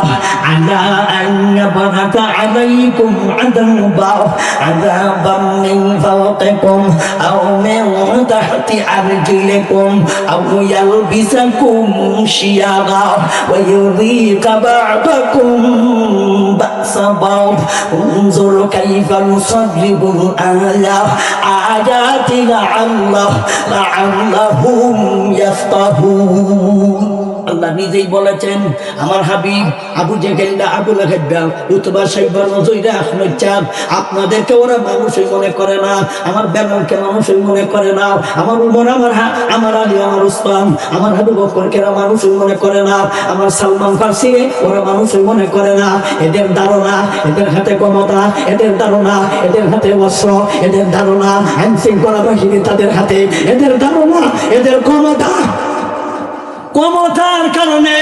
أن يبعث عليكم عذابا من فوقكم أو من تحت أرجلكم أو يلبسكم شيعا ويذيق بعضكم بأس بعض انظر كيف نصرف الآيات لعلهم يفقهون। আল্লাহ নিজেই বলেছেন আমার হাবিব আবু জেহেল আবু লাহাব উতবা সাইবা নজইরা আহমদ চাঁদ আপনাদেরকে ওরা মানুষই মনে করে না, আমার বেলালকে মানুষই মনে করে না, আমার উমর আমার আলী আমার উসমান আমার আবু বকরকে মানুষই মনে করে না, আমার সালমান ফার্সি ওরা মানুষই মনে করে না। এদের ধারণা এদের হাতে ক্ষমতা, এদের ধারণা এদের হাতে অস্ত্র, এদের ধারণা আইন শৃঙ্খলা বাহিনী তাদের হাতে, এদের ধারণা এদের ক্ষমতার কারণে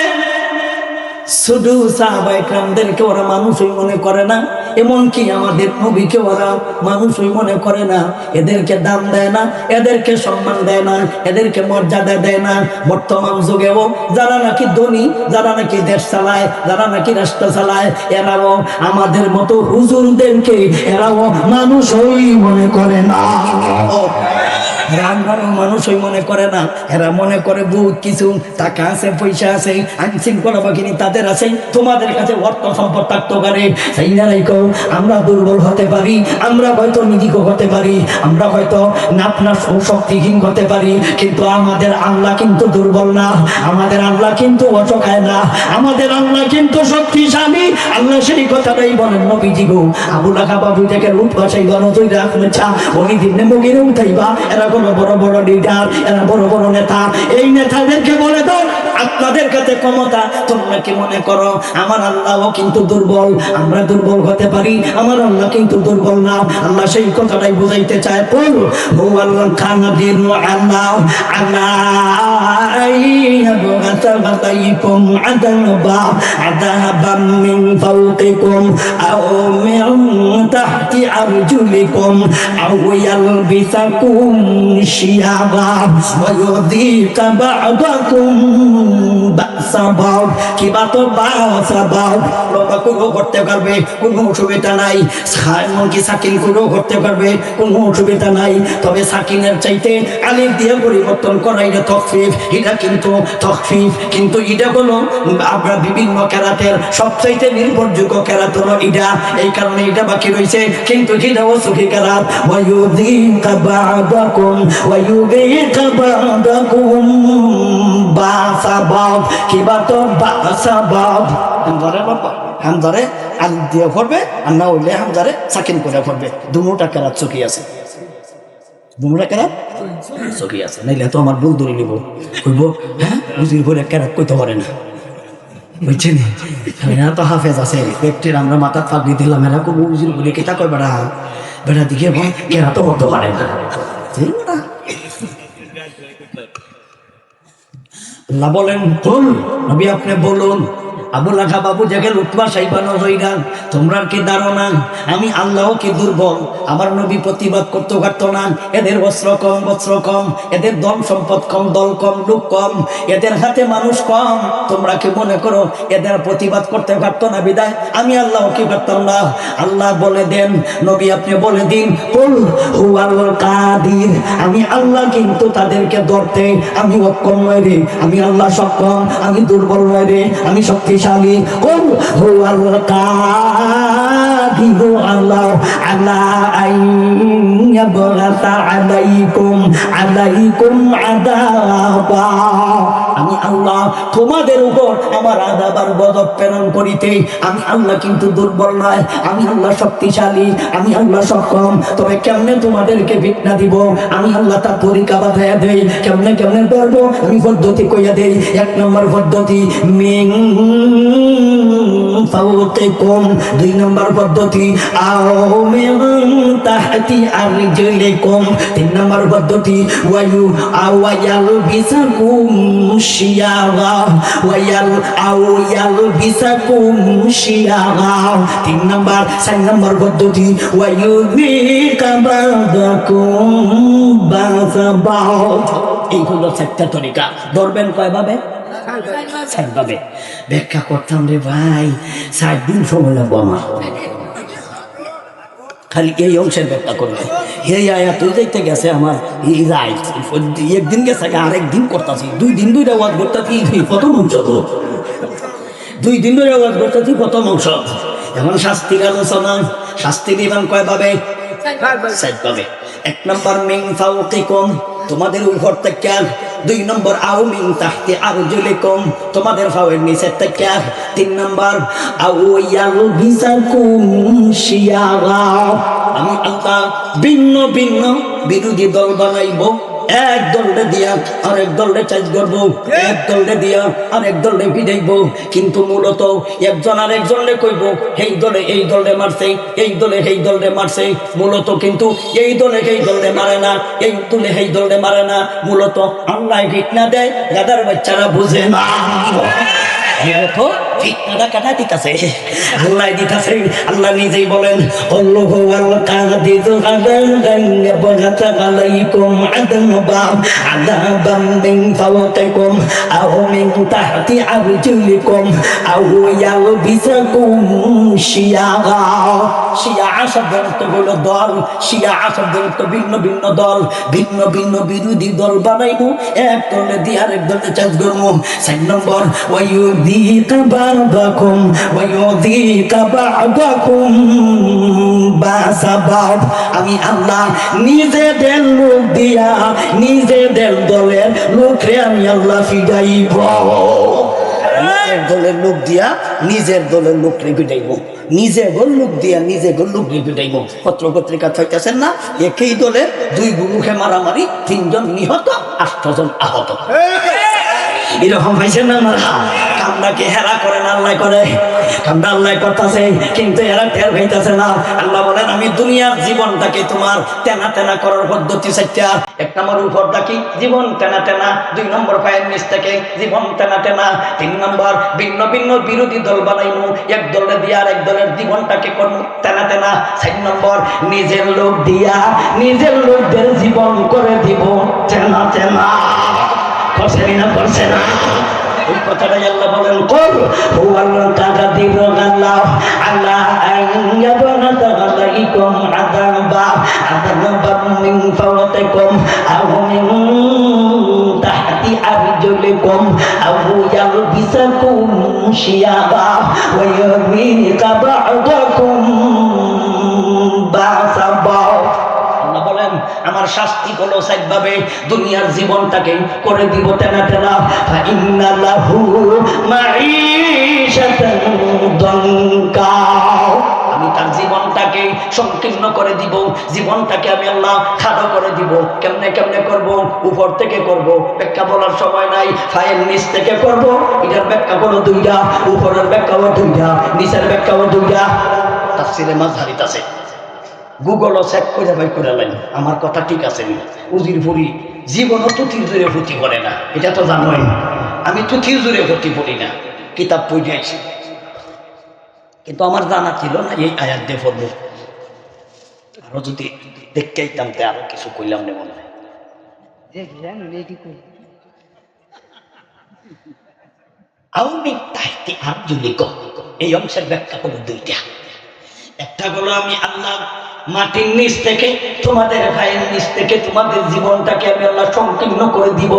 শুধু সাহাবায়ে কেরামদেরকে ওরা মানুষই মনে করে না, এমনকি আমাদের নবীকে ওরা মানুষই মনে করে না। এদেরকে দাম দেয় না, এদেরকে সম্মান দেয় না, এদেরকে মর্যাদা দেয় না। বর্তমান যুগেও যারা নাকি ধনী, যারা নাকি দেশ চালায়, যারা নাকি রাষ্ট্র চালায়, এরাও আমাদের মতো হুজুরদেরকে এরাও মানুষই মনে করে না। রান্নারও মানুষই মনে করে না, এরা মনে করে বহুত কিছু টাকা আছে, পয়সা আছে, আইন শৃঙ্খলা বাহিনী তাদের আছে, তোমাদের কাছে অর্থ সম্পদ থাকতে পারে। সেই নারাইকো আমরা দুর্বল হতে পারি, আমরা হয়তো নিদিক হতে পারি, আমরা হয়তো আপনার শক্তিহীন হতে পারি, কিন্তু আমাদের আল্লাহ কিন্তু দুর্বল না, আমাদের আল্লাহ কিন্তু অসহায় না, আমাদের আল্লাহ কিন্তু শক্তিশালী। আল্লাহ সেই কথাটাই বলেন নবীজি গো, আবু লাহাব বাবু থেকে রূপ বাসাই গণতই রাখলে চা উনি দিনে মুগিরে উঠাইবা, এরা কোনো বড় বড় লিডার, এরা বড় বড় নেতা, এই নেতাদেরকে বলে দাও আপনাদের কাছে ক্ষমতা, তোমরা কি মনে করো আমার আল্লাহও কিন্তু দুর্বল, আমরা দুর্বল হতে পারি, আমার আল্লাহ কিন্তু দুর্বল না। আল্লাহ সেই কথাটাই বুঝাইতে চায়, বল হুয়াল কাদিরু আলা আলাইকুম আযাবাম মিন ফাওকিকুম আও মিন তাহতি আরজুলিকুম আও ইয়ালবিসাকুম শিয়াবা ওয়া ইউযিকা বা'দাকুম বা'সা বা'দ। কিবা তো বা'সা বা'দ লম্বা করে করতে পারবে, কোনো অসুবিধা নাই। এমনকি সাকিন করেও করতে পারবে, কোনো অসুবিধা নাই। তবে সাকিনের চাইতে আলিফ দিয়ে পরিবর্তন করা এটা তখফিফ, এটা কিন্তু তখফিফ, কিন্তু এটা হলো আমরা বিভিন্ন কেরাতের সবচাইতে নির্ভরযোগ্য কেরাত হলো এটা, এই কারণে এটা বাকি রয়েছে, কিন্তু এটাও সহি কেরাত। ওয়ায়ুযিকা বা'দাকুম ওয়ায়ুযিকা বা'দাকুম বা'সা বা'দ। কিবা তো বা'সা বা'দ ধরে বাবা হামজারে আলিফ দিয়ে করবে, আর না হইলে হামজারে সাকিন করে করবে। দুটা কেরাত চকি আছে, দুটা কেরাত চকি আছে, নাইলে তো আমার ভুল ধরে নিব, কইব হ্যাঁ উজির করে কেরাত কইতে পারে না, বুঝছেন? এরা তো হাফেজ আছে ব্যক্তির, আমরা মাথা ফাঁকি দিলাম, এরা খুব উজির বলে কেটা কয় বেড়া বেড়া দিকে কেরা তো হতে পারে না। আল্লাহ বলেন বল নবী আপনি বলুন, আবু লাহাব বাবু জায়গায় লুটবা সাইবানো হইরা, তোমরা কি ধারণা আমি আল্লাহ কি দুর্বল? আমার নবী প্রতিবাদ করতে পারতো না, এদের অস্ত্র কম, বস্ত্র কম, এদের ধন সম্পদ কম, দল কম, লোক কম, এদের হাতে মানুষ কম, তোমরা কি মনে করো এদের প্রতিবাদ করতে পারতো না বিদায় আমি আল্লাহ কি পারতাম না? আল্লাহ বলে দেন নবী আপনি বলে দিন কুল হুয়াল কাদির, আমি আল্লাহ কিন্তু তাদেরকে ধরতে আমি অক্ষম নয় রে, আমি আল্লাহ সক্ষম, আমি দুর্বল নয় রে, আমি শক্তিশালী। কুল হুয়াল কাদির আল্লাহ আলা আইয়াবরাতা আলাইকুম আযাবা, আমি আল্লাহ তোমাদের উপর আমার আযাব আর গজব প্রেরণ করিতে আমি আল্লাহ কিন্তু দুর্বল নয়, আমি আল্লাহ শক্তিশালী, আমি আল্লাহ সক্ষম। তবে কেমনে তোমাদেরকে ফিতনা দিব আমি আল্লাহ তার তরিকা বাঁধাইয়া দেই, কেমনে কেমনে করবো আমি পদ্ধতি কইয়া দেই। এক নম্বর পদ্ধতি মিন ফাওকিকুম, দুই নম্বর পদ্ধতি আও মিন তাহতি আরজুলিকুম, তিন নম্বর পদ্ধতি ওয়ায়ু আওয়ায়াল বিসাকুম শিয়াগা ওয়ায়াল বিসাকুম শিয়াগা, তিন নম্বর। চার নম্বর পদ্ধতি ওয়ায়ুযিকা বা'দাকুম বা'সা বা'দ। এই হলো চারটা তরিকা। ধরবেন কয়ভাবে? চারভাবে। ব্যাখ্যা করতাম রে ভাই 4 দিন সময় লাগবো আমার, খালি এই অংশের ব্যাখ্যা করবে। এই আয়া তুই যাইতে গেছে আমার এই রাইট, একদিন গেছে আরেকদিন করতেছি, 2 দিন ধরে ওয়াজ করতেছি প্রথম অংশ, তো 2 দিন ধরে ওয়াজ করতেছি প্রথম অংশ। এখন শাস্তির আলোচনা, শাস্তি দিবেন কয়ভাবে? 4 ভাবে। 1 নম্বর মিন ফাওকিকুম, তোমাদের উপর থেকে। 2 নম্বর আও মিন তাহতি আরজুলিকুম, তোমাদের পায়ের নিচে থেকে। 3 নম্বর আও ইয়ালবিসাকুম শিয়াগা, আমি আল্লাহ ভিন্ন ভিন্ন বিরোধী দল বানাইব, এক দলরে দিয়া আরেক দলরে চাইজ করবো, এক দলরে দিয়া আরেক দলরে ভিড়াইব, কিন্তু মূলত একজন আরেকজনরে কইব এই দলে এই দলরে মারছে, এই দলে এই দলরে মারছে, মূলত কিন্তু এই দলে এই দলরে মারে না, এই দলে এই দলরে মারে না, মূলত আল্লাহ ফিতনা দেয়, গাদার বাচ্চারা বুঝে না। ফিতনাটা কাটা ঠিক আছে, আল্লাহ দিতেছে। আল্লাহ নিজেই বলেন আল্লাহু ওয়াল কাদিরু আলাইকুম আযাবাম মিন ফাওকিকুম আও মিন তাহতি আরজুলিকুম আও ইয়ালবিসাকুম শিয়াগা। শিয়া শব্দের অর্থ হলো দল, শিয়া শব্দের অর্থ ভিন্ন ভিন্ন দল, ভিন্ন ভিন্ন বিরোধী দল বানাইবো, এক দলে দিয়ে আরেক দলে চাষ করবো। 4 নম্বর ওয়ায়ুযীকা বা'দাকুম ওয়ায়ুযীকা বা'দাকুম বা'সা বা'দ, আমি আল্লাহ নিজেদের লোক দিয়া নিজেদের দলের লোকরে আমি আল্লাহ ফিরাইব, নিজের দলের লোক দিয়া নিজের দলের লোকরে ফিরাইব, নিজে লোক দিয়া নিজে লোকরে ফিরাইব। পত্র পত্রিকা থাকতেছেন না, একই দলের 2 গুরুকে মারামারি, 3 জন নিহত, 8 জন আহত। এরকম হয়েছে না? কামনাকে হেরা করেন আল্লাহ করে, কামনা আল্লাহ করতেছে, কিন্তু এরা টের হইতেছে না। আল্লাহ বলেন আমি দুনিয়ার জীবনটাকে তোমার তেনা তেনা করার পদ্ধতি 4টা। 1 নম্বর উপর থাকি জীবন তেনা তেনা, 2 নম্বর পায়ের নিচ থেকে জীবন তেনা তেনা, 3 নম্বর ভিন্ন ভিন্ন বিরোধী দল বানাইমু, এক দলে দিয়া আর এক দলের জীবনটাকে করবো তেনা তেনা, 4 নম্বর নিজের লোক দিয়া নিজের লোকদের জীবন করে দিব তেনা তেনা। করছে না করছে না? ওই কথাটাই আল্লাহ বলেন কর হুয়াল কাদিরু আল্লাহ আল্লাহ আইয়াবানা আলাইকুম আযাবান মিন ফাওতিকুম আও মিন তাহতি আরজুলিকুম আও ইয়ালবিসাকুম শিয়াবা ওয়া ইয়াযীকা বা'দাকুম বা'সা বা'দ। আল্লাহ বলেন আমার শাস্তি হলো 4 ভাবে, দুনিয়ার জীবনটাকে করে দিব তেনা তেনা। ফাইন্না লাহু মাঈশাতান দানকা, আমি তার জীবনটাকে সংকীর্ণ করে দিব, জীবনটাকে আমি আল্লাহ খাটো করে দিব। কেমনে কেমনে করব? উপর থেকে করব, ব্যাখ্যা বলার সময় নাই। ফায়ের নিচ থেকে করব, এটার ব্যাখ্যা হলো 2টা, উপরের ব্যাখ্যাও 2টা, নিচের ব্যাখ্যাও 2টা। তাফসীরে মাযহারিত আছে, গুগলও চেক করে ভাই করে লাইন আমার কথা ঠিক আছে নি। উজির ফুরি জীবনও তুতির জোরে ক্ষতি করে না, এটা তো জানোই। আমি তুতির জোরে ক্ষতি করি না, কিতাব পড়ে আইছি, কিন্তু আমার জানা ছিল না এই আয়াত দিয়ে পড়বো। আরো যদি দেখতে আইতাম তে আরো কিছু কইলাম না মনে হয়। আউমি তাহতি আরজুলিকুম, এই অংশের ব্যাখ্যা হলো 2টা। একটা হলো আমি আল্লাহ মাটির নিচ থেকে তোমাদের ভাইয়ের নিচ থেকে তোমাদের জীবনটাকে আমি আল্লাহ সংকীর্ণ করে দিব।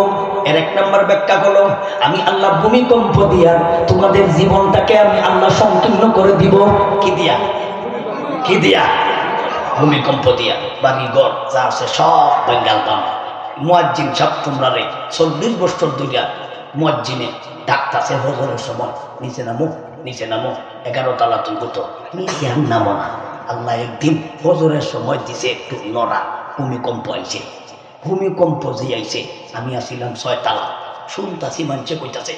এর 1 নম্বর ব্যাখ্যা হলো আমি আল্লাহ ভূমিকম্প দিয়া তোমাদের জীবনটাকে আমি আল্লাহ সংকীর্ণ করে দিব। কি দিয়া? কি দিয়া? ভূমিকম্প দিয়া। বাড়ি ঘর যা আছে সব বেঙ্গাল দাম। মুয়াজ্জিন সব তোমরা রে 40 বছর ধরিয়া মুয়াজ্জিনে ডাকতাছে হজরের সময়, নিচে নামো নিচে নামো, 11 তলা তুই তো নিচে আর নামো না। আল্লাহ একদিন ফজরের সময় দিছে একটু নড়া, ভূমিকম্প আইছে। ভূমিকম্প যে আইছে আমি আসিলাম 6 তালা, শুনতাছি মানুষে কইতাছে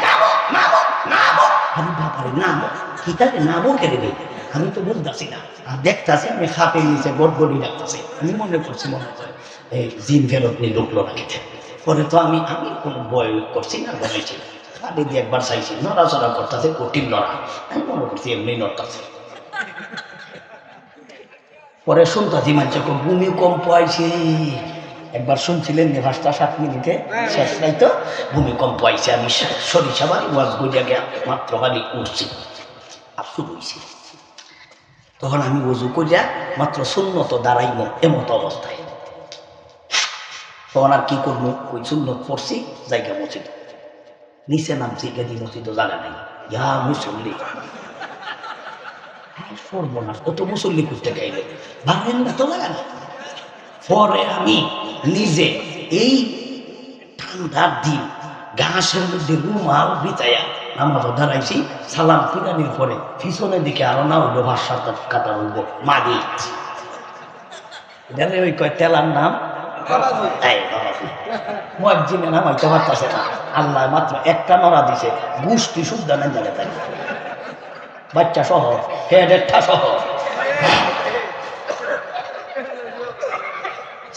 নামো নামো নামো। আমি বাবারে নামো কি তাকে নামো কেড়ে দেই, আমি তো বুঝতেছি না। আর দেখতাছি আমি খাপের নিচে গড়গড়ি ডাকতেছে। আমি মনে করছি মনে হয় এই জিন ফেরত নিয়ে ঢুকলো না খেতে। পরে তো আমি কোনো বয় করছি না, বলেছি খালি দিয়ে একবার চাইছি, নড়াচড়া করতেছে, কঠিন নড়া। আমি মনে করছি এমনি নড়তাছে। পরে শুনতাছি মানুষের ভূমিকম্প আইছে। একবার শুনছিলেন যে 5-7 মিনিটে শেষ নাই তো ভূমিকম্প আইছে। আমি সরিষাবাড়ি ওয়াজ গড়িয়া গিয়া মাত্র খালি উঠছি আর শুরু হয়েছি। তখন আমি উজু করিয়া মাত্র সুন্নত দাঁড়াইব এমতো অবস্থায়। তখন আর কি করবো, ওই সুন্নত পড়ছি, জায়গা মসজিদ নিচে নামছি, গেদি মসজিদও জায়গা নাই। ইয়া মুসল্লি সর্বনাশ, কত মুসল্লি করতে গাইলে ভাবেন না তো লাগে না। পরে আমি নিজে এই ঠান্ডার দিন ঘাসের মধ্যে রুমাল বিতাইয়া নামাজও দাঁড়াইছি। সালাম ফিরানির পরে পিছনের দিকে আরো না উঠবো, 5-7 কাটা উঠবো মাদি। ওই কয় তেলার নাম মুয়াজ্জিনে নামাইতে পারতাছে না। আল্লাহ মাত্র একটা নড়া দিছে, গোষ্ঠী শুদ্ধ না জানে তাই বাচ্চা সহ হেডেরটা সহ।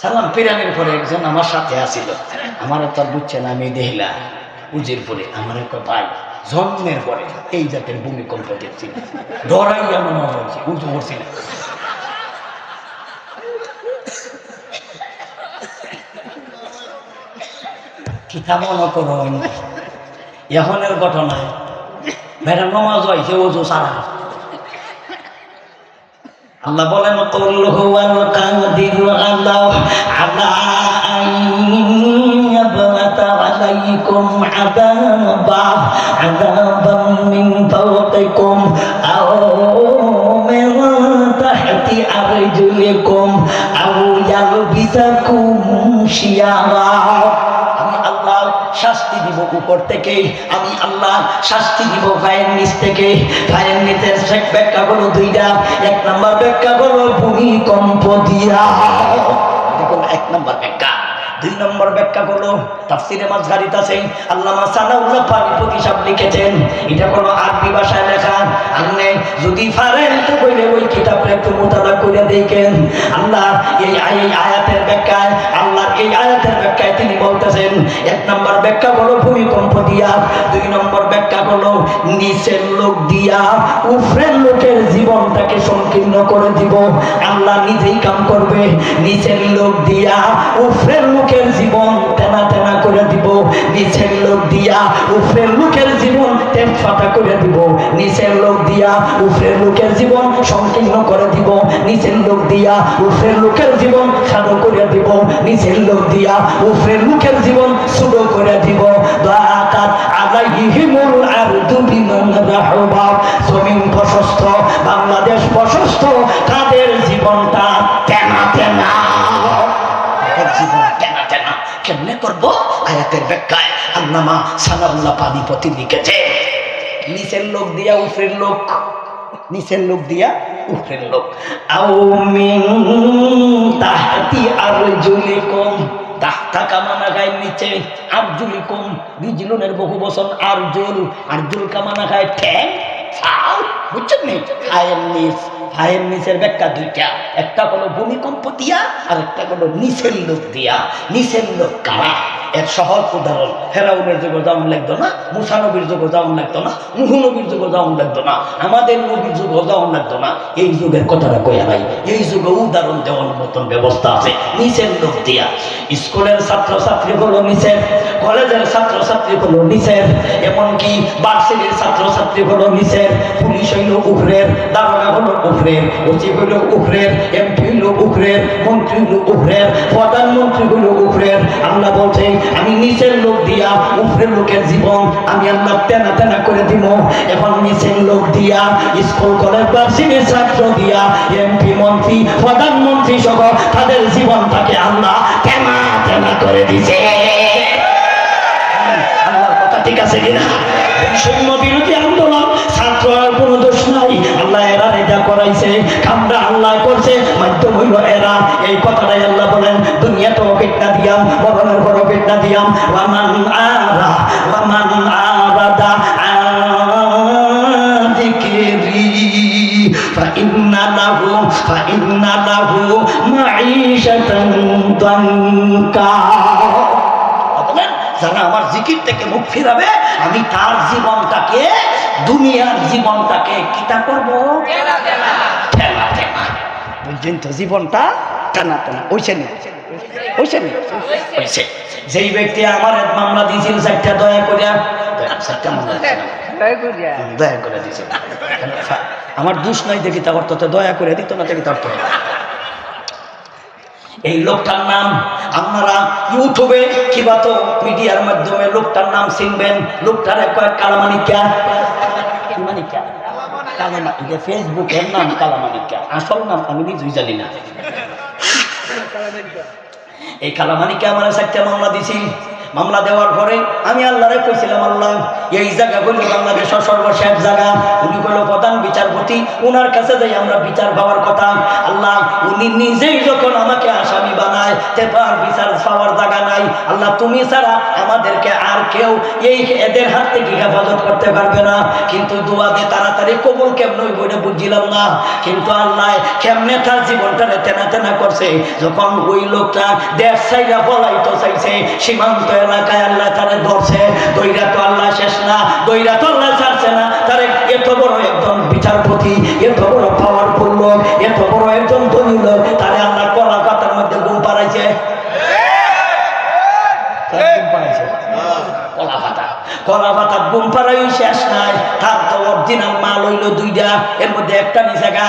সালাম ফিরানির পরে একজন আমার সাথে আসিল, আমারও তো বুঝছে না, আমি দেখলা উজির পরে আমার একটা ভাই জন্মের পরে এই জাতের ভূমিকম্প দেখছি, ডরাই এমন হয়েছি, উজু করছি না। কিতা মনে করো এখনের ঘটনায় ভেড়া নমাজ হয়েছে ওজু সারা আল্লাহ বলেন কুল হুয়াল কাদিরু আলা আন ইয়াবআতা আলাইকুম আযাবান মিন ফাওকিকুম আও মিন তাহতি আরজুলিকুম আও ইয়ালবিসাকুম শিয়ারা। আমি আল্লাহ শাস্তি দিব উপর থেকে, আমি আল্লাহ শাস্তি দিব পায়ের নিচ থেকে। পায়ের নিচের ব্যাখ্যা হলো দুইটা। এক নম্বর ব্যাখ্যা হলো ভূমিকম্প দিয়া, দেখুন এক নম্বর ব্যাখ্যা। দুই নম্বর ব্যাখ্যা হলো তাফসিরে মাযহারিত আছে, আল্লামা সানাউল্লাহ ফারিপতি সাহেব লিখেছেন, এটা কোনো আরবি ভাষায় লেখা। আপনি যদি পারেন তো বলে ওই কিতাবটা একটু মুতালা করে দেখেন। আল্লাহ এই আয়াতের ব্যাখ্যায়, আল্লাহর এই আয়াতের ব্যাখ্যায় তিনি বলতেছেন, এক নম্বর ব্যাখ্যা হলো ভূমিকম্প দিয়া, দুই নম্বর ব্যাখ্যা হলো নিচের লোক দিয়া উপরের লোকের জীবনটাকে সংকীর্ণ করে দিব। আল্লাহ নিজেই কাম করবে, নিচের লোক দিয়া উপরের লোকের জীবন তেনা তেনা করে দিব, নিচের লোক দিয়া উপরের লোকের জীবন তেজপাতা করে দিব, নিচের লোক দিয়া উপরের লোকের জীবন সংকীর্ণ করে দিব, নিচের লোক দিয়া উপরের লোকের জীবন সাদা করে দিব, নিচের লোক দিয়া উপরের লোকের জীবন ছোট করে দিব। দাআকাত আলাইহিমুল আরদু বিমান রাহবা, জমিন প্রশস্ত, বাংলাদেশ প্রশস্ত, তাদের জীবনটা তেনা তেনা, জীবন তেনা তেনা। কেমনে করবো? আয়াতের ব্যাখ্যায় আল্লামা সানাউল্লাহ ফারিপতি লিখেছে, নিচের লোক দিয়া উপরের লোক, নিচের লোক দিয়া উপরের লোক। আও মিন তাহতি আরজুলিকুম, তাহতা কামানা গায় নিচে, আরজুলিকুম রিজলুনের বহু বচন আরজুল, আরজুল কামানা গায় ঠ্যাং ফাও, বুঝছেন নি? পায়ের নিচ, পায়ের নিচের ব্যাখ্যা দুইটা, একটা হলো ভূমিকম্প দিয়া আর একটা হলো নিচের লোক দিয়া। নিচের লোক কারা? এর সহজ উদাহরণ, ফেরাউনের যুগে যেমন লাগতো না, মুসা নবীর যুগে যেমন লাগতো না, নুহ নবীর যুগে যেমন লাগতো না, আমাদের নবীর যুগে যেমন লাগতো না, এই যুগের কথাটা কইয়া নাই। এই যুগে উদাহরণ দেওয়ার মতন ব্যবস্থা আছে। নিচের লোক দিয়া স্কুলের ছাত্রছাত্রী হলো নিচের, কলেজের ছাত্রছাত্রী হলো নিচের, এমনকি ভার্সিটির ছাত্রছাত্রী হলো নিচের, পুলিশ হইল উপরের, দারোগা হলো উপরের, ওসি হইল উপরের, এমপি হইল উপরের, মন্ত্রী হইল উপরের, প্রধানমন্ত্রী হইল উপরের। আল্লাহ বলছে আমি নিচের লোক দিয়া উপরের লোকের জীবন আমি আল্লাহ তেনা তেনা করে দিব। এখন নিচের লোক দিয়া স্কুল কলেজ ভার্সিটির ছাত্র দিয়া এমপি মন্ত্রী প্রধানমন্ত্রী সহ তাদের জীবনটাকে আল্লাহ তেনা তেনা করে দিছে। আল্লাহর কথা ঠিক আছে কিনা? বৈষম্য বিরোধী আন্দোলন, ছাত্র আর কোনো দোষ নাই, আল্লাহ এরা রেজা করাইছে, কামরা আল্লাহ করছে, মাধ্যম হইল এরা। এই কথাটাই আল্লাহ বলেন, দুনিয়াতেও ফিতনা দিয়াম, মরণের পরও ফিতনা দিয়াম। ওয়ামান আরাদা আন যিকরি ফাইন্না লাহু মাঈশাতান দানকা। যারা আমার জিকির থেকে মুখ ফিরাবে আমি তার জীবনটাকে, দুনিয়ার জীবনটাকে কিতা করবো? ঠেলা ঠেলা। বুঝছেন তো? জীবনটা টানা টানা। ওইছে নি? ওইছে নি? ওইছে। যেই ব্যক্তি আমার মামলা দিয়েছিল চারটা, দয়া করিয়া চারটা মামলা দয়া করে দিয়েছিল, আমার দোষ নাই দেখি তা অর্থ, দয়া করে দিত না দেখি তার অর্থ। এই লোকটার নাম আপনারা ইউটিউবে কিংবা তো মিডিয়ার মাধ্যমে লোকটার নাম চিনবেন। লোকটার কয়েক কালামানিকা, ফেসবুকের নাম কালামানিকা, আসল নাম আমি নিজেই জানি না। এই কালামানিকা আমার একটা মামলা দিছি। মামলা দেওয়ার পরে আমি আল্লাহরে কইছিলাম, আল্লাহ এই জায়গা বললো বাংলাদেশের সর্বশেষ জায়গা, উনি হলো প্রধান বিচারপতি, উনার কাছে যাই আমরা বিচার পাওয়ার কথা। আল্লাহ উনি নিজেই যখন আমাকে আসামি বানায়, তার বিচার পাওয়ার জায়গা নাই। আল্লাহ তুমি ছাড়া আমাদেরকে আর কেউ এই এদের হাত থেকে হেফাজত করতে পারবে না। কিন্তু দোয়া দিয়ে তাড়াতাড়ি কবুল কেমন বইটা বুঝছিলাম না। কিন্তু আল্লাহ কেমনে তার জীবনটা তেনা তেনা করছে, যখন ওই লোকটা দেশ চাইরা পলাইতে চাইছে সীমান্ত এলাকায়, আল্লাহ তারে ধরছে। দইরা তো আল্লাহ শেষ না, দইরা তো আল্লাহ ছাড়ছে না। তারে এত বড় একজন বিচারপতি, এত বড় পাওয়ারফুল লোক, এত বড় একজন ধনী লোক, তারে আল্লাহ কলা পাতার মধ্যে ঘুম পাড়াইছে। কলা পাতা ঘুম পাড়াই শেষ নাই। তার তো অরিজিনাল মাল হইল দুইটা, এর মধ্যে একটা নিচে গা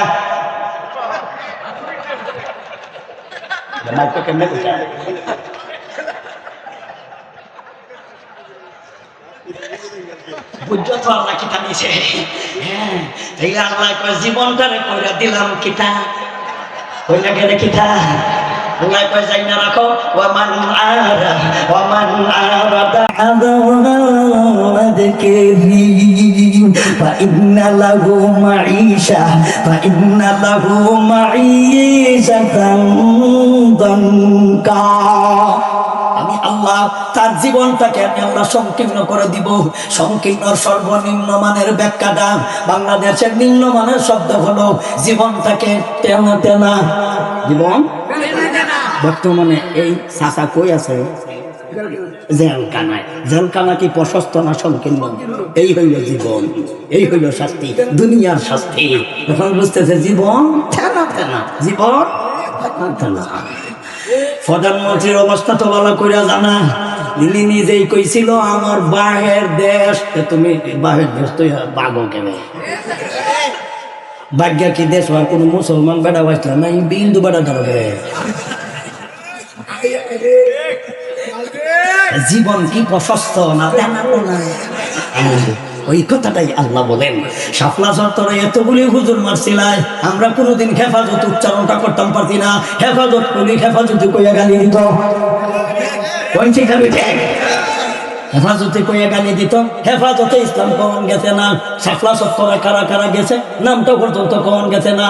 মাইক কেমনে কইতা বুঝছো তো আল্লাহ কিতা নিছে হ্যাঁ তাইলে আল্লাহ কয় জীবনটারে কইরা দিলাম কিতা কইলা গেলে কিতা আল্লাহ কয় যাই না রাখো ওয়ামান আরাদা আযাদিকরি ফাইন্না লাহু মাঈশাতান দানকা আমি আল্লাহ তার জীবনটাকে আমি আল্লাহ সংকীর্ণ করে দিব সংকীর্ণ সর্বনিম্ন মানের ব্যাখ্যাটা বাংলাদেশের নিম্নমানের শব্দ হলো জীবনটাকে টেনা টেনা জীবন বর্তমানে এই চাচা কই আছে জেলখানায় জেলখানা কি প্রশস্ত না সংকীর্ণ এই হইল জীবন এই হইল শাস্তি দুনিয়ার শাস্তি এখন বুঝতেছে জীবন টেনা টেনা জীবন টেনা প্রধানমন্ত্রীর অবস্থা তো ভালো করে জানা তিনি নিজেই কইছিল আমার বাহের দেশ তুমি বাহের দেশ তো বাগো কেনে ভাগ্যা কি দেশ হয় কোনো মুসলমান বেড়া বাঁচলাম না বিন্দু বেড়া ধরবে জীবন কি প্রশস্ত না ওই কথাটাই আল্লাহ বলেন শাপলা চত্বরে এতগুলি হুজুর মারছিলাই আমরা কোনোদিন হেফাজত উচ্চারণটা করতাম পারতি না হেফাজত করি হেফাজতে কইয়া গালি দিত হেফাজতে কইয়া গালি দিত হেফাজতে ইসলাম কখন গেছে না শাপলা চত্বরে কারা কারা গেছে নামটা পর্যন্ত কখন গেছে না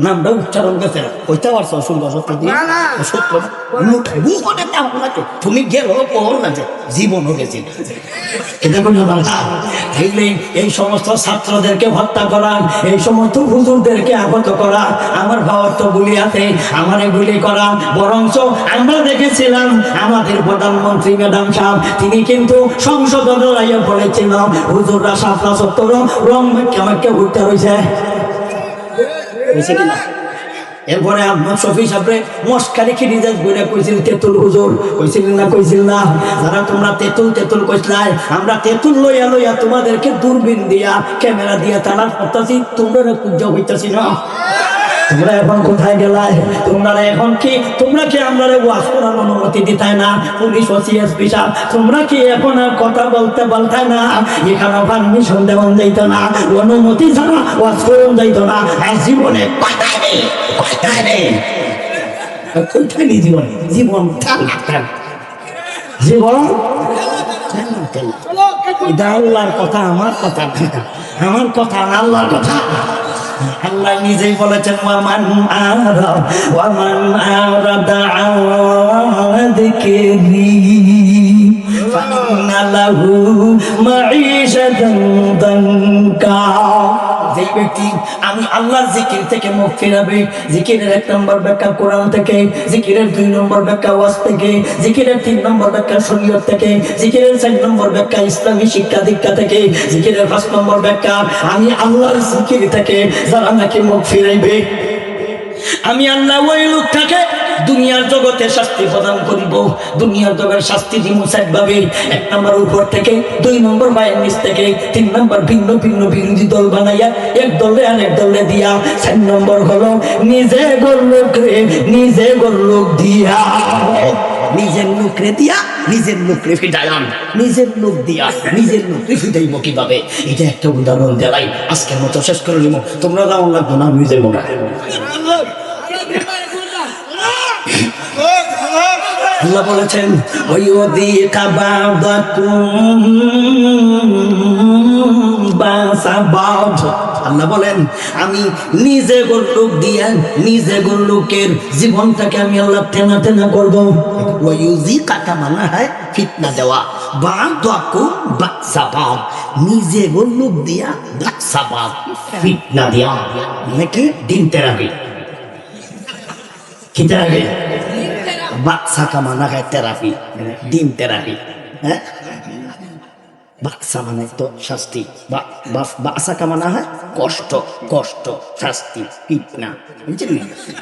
নামটা উচ্চারণ গেছে না কইতে পারছো সুন্দর সত্য দিয়ে সত্য তুমি গেল কখন গেছে জীবনও গেছে এই সমস্ত ছাত্রদেরকে হত্যা করা এই সমস্ত হুজুরদেরকে আহত করা আমার ভাবর তো গুলি আছে আমার গুলি করা বরঞ্চ আমরা দেখেছিলাম আমাদের প্রধানমন্ত্রী ম্যাডাম সাহেব তিনি কিন্তু সংসদে লড়াইয়ে পড়েছিল হুজুররা শাপলা চত্বর রং মেকে ঘুরতে রয়েছে কিনা এরপরে আপনার শফি সাহেবরে মস্কারি খিরিজাজ বইরা কইছিল তেতুল হুজুর কইছিল না যারা তোমরা তেতুল কইছলাই আমরা তেতুল লইয়া লইয়া তোমাদেরকে দূরবীন দিয়া ক্যামেরা দিয়া তালাশ করতেছি তোমরা কুজ্জা হইতাছি না তোমরা এখন কোথায় গেলাই তোমরা কি আমরা ওয়াজ করার অনুমতি দিতাই না পুলিশ ওসিএস পিসাব তোমরা কি এখন আর কথা বলতে না এখানে পারমিশন দেওয়া যাইত না অনুমতি ছাড়া ওয়াজ করুন যাইত না আর জীবনে কোথায় নেই জীবন জীবন এটা আল্লাহর কথা আমার কথা আল্লাহর কথা আল্লাহ নিজেই বলেছেন ওয়ামান আরাদা আযাদিকরি ফাইন্না লাহু মাঈশাতান দানকা যে ব্যক্তি আমি আল্লাহর জিকির থেকে মুখ ফিরাবে জিকিরের 1 নম্বর ব্যাখ্যা কোরআন থেকে জিকিরের 2 নম্বর ব্যাখ্যা ওয়াজ থেকে জিকিরের 3 নম্বর ব্যাখ্যা শরীয়ত থেকে জিকিরের 4 নম্বর ব্যাখ্যা ইসলামী শিক্ষা দীক্ষা থেকে জিকিরের 5 নম্বর ব্যাখ্যা আমি আল্লাহর জিকির থেকে যারা নাকি মুখ ফিরাইবে আমি আল্লাহ ওই লোকটাকে দুনিয়ার জগতে শাস্তি প্রদান করিব দুনিয়ার জগতের শাস্তি দিব 7 ভাবে 1 নম্বর উপর থেকে 2 নম্বর বাইরের নিচ থেকে 3 নম্বর ভিন্ন ভিন্ন বিরোধী দল বানাইয়া এক দলে আরেক দলে দিয়া 4 নম্বর হলো নিজে লোক দিয়া নিজের লোকরে দিয়া নিজের লোকরে ফিটাইলাম নিজের লোক দিয়া নিজের লোকরে ফিটাইব কিভাবে এটা একটা উদাহরণ দেলাই আজকের মতো শেষ করে নিব তোমরা যাও লাগবে না আমি যাবো না আল্লাহ বলেছেন ওয়ায়ুযীকা বা'দাকুম বা'সা বা'দ আল্লাহ বলেন আমি নিজে লোক দিয়া নিজে লোকের জীবনটাকে আমি আল্লাহ টেনা করব ওয়ায়ুযীকা মানে হয় ফিতনা দেওয়া বা'দাকুম বা'সা বা'দ নিজে লোক দিয়া বা'সা বা'দ ফিতনা দেওয়া নাকি দিন তেরাবি কি তেরাবি বাচ্চা কামানা খায় থেরাপি ডিম থেরাপি হ্যাঁ বাসা মানে তো শাস্তি, বাসা কামানা হয় কষ্ট, কষ্ট শাস্তি পিটনা, বুঝলি?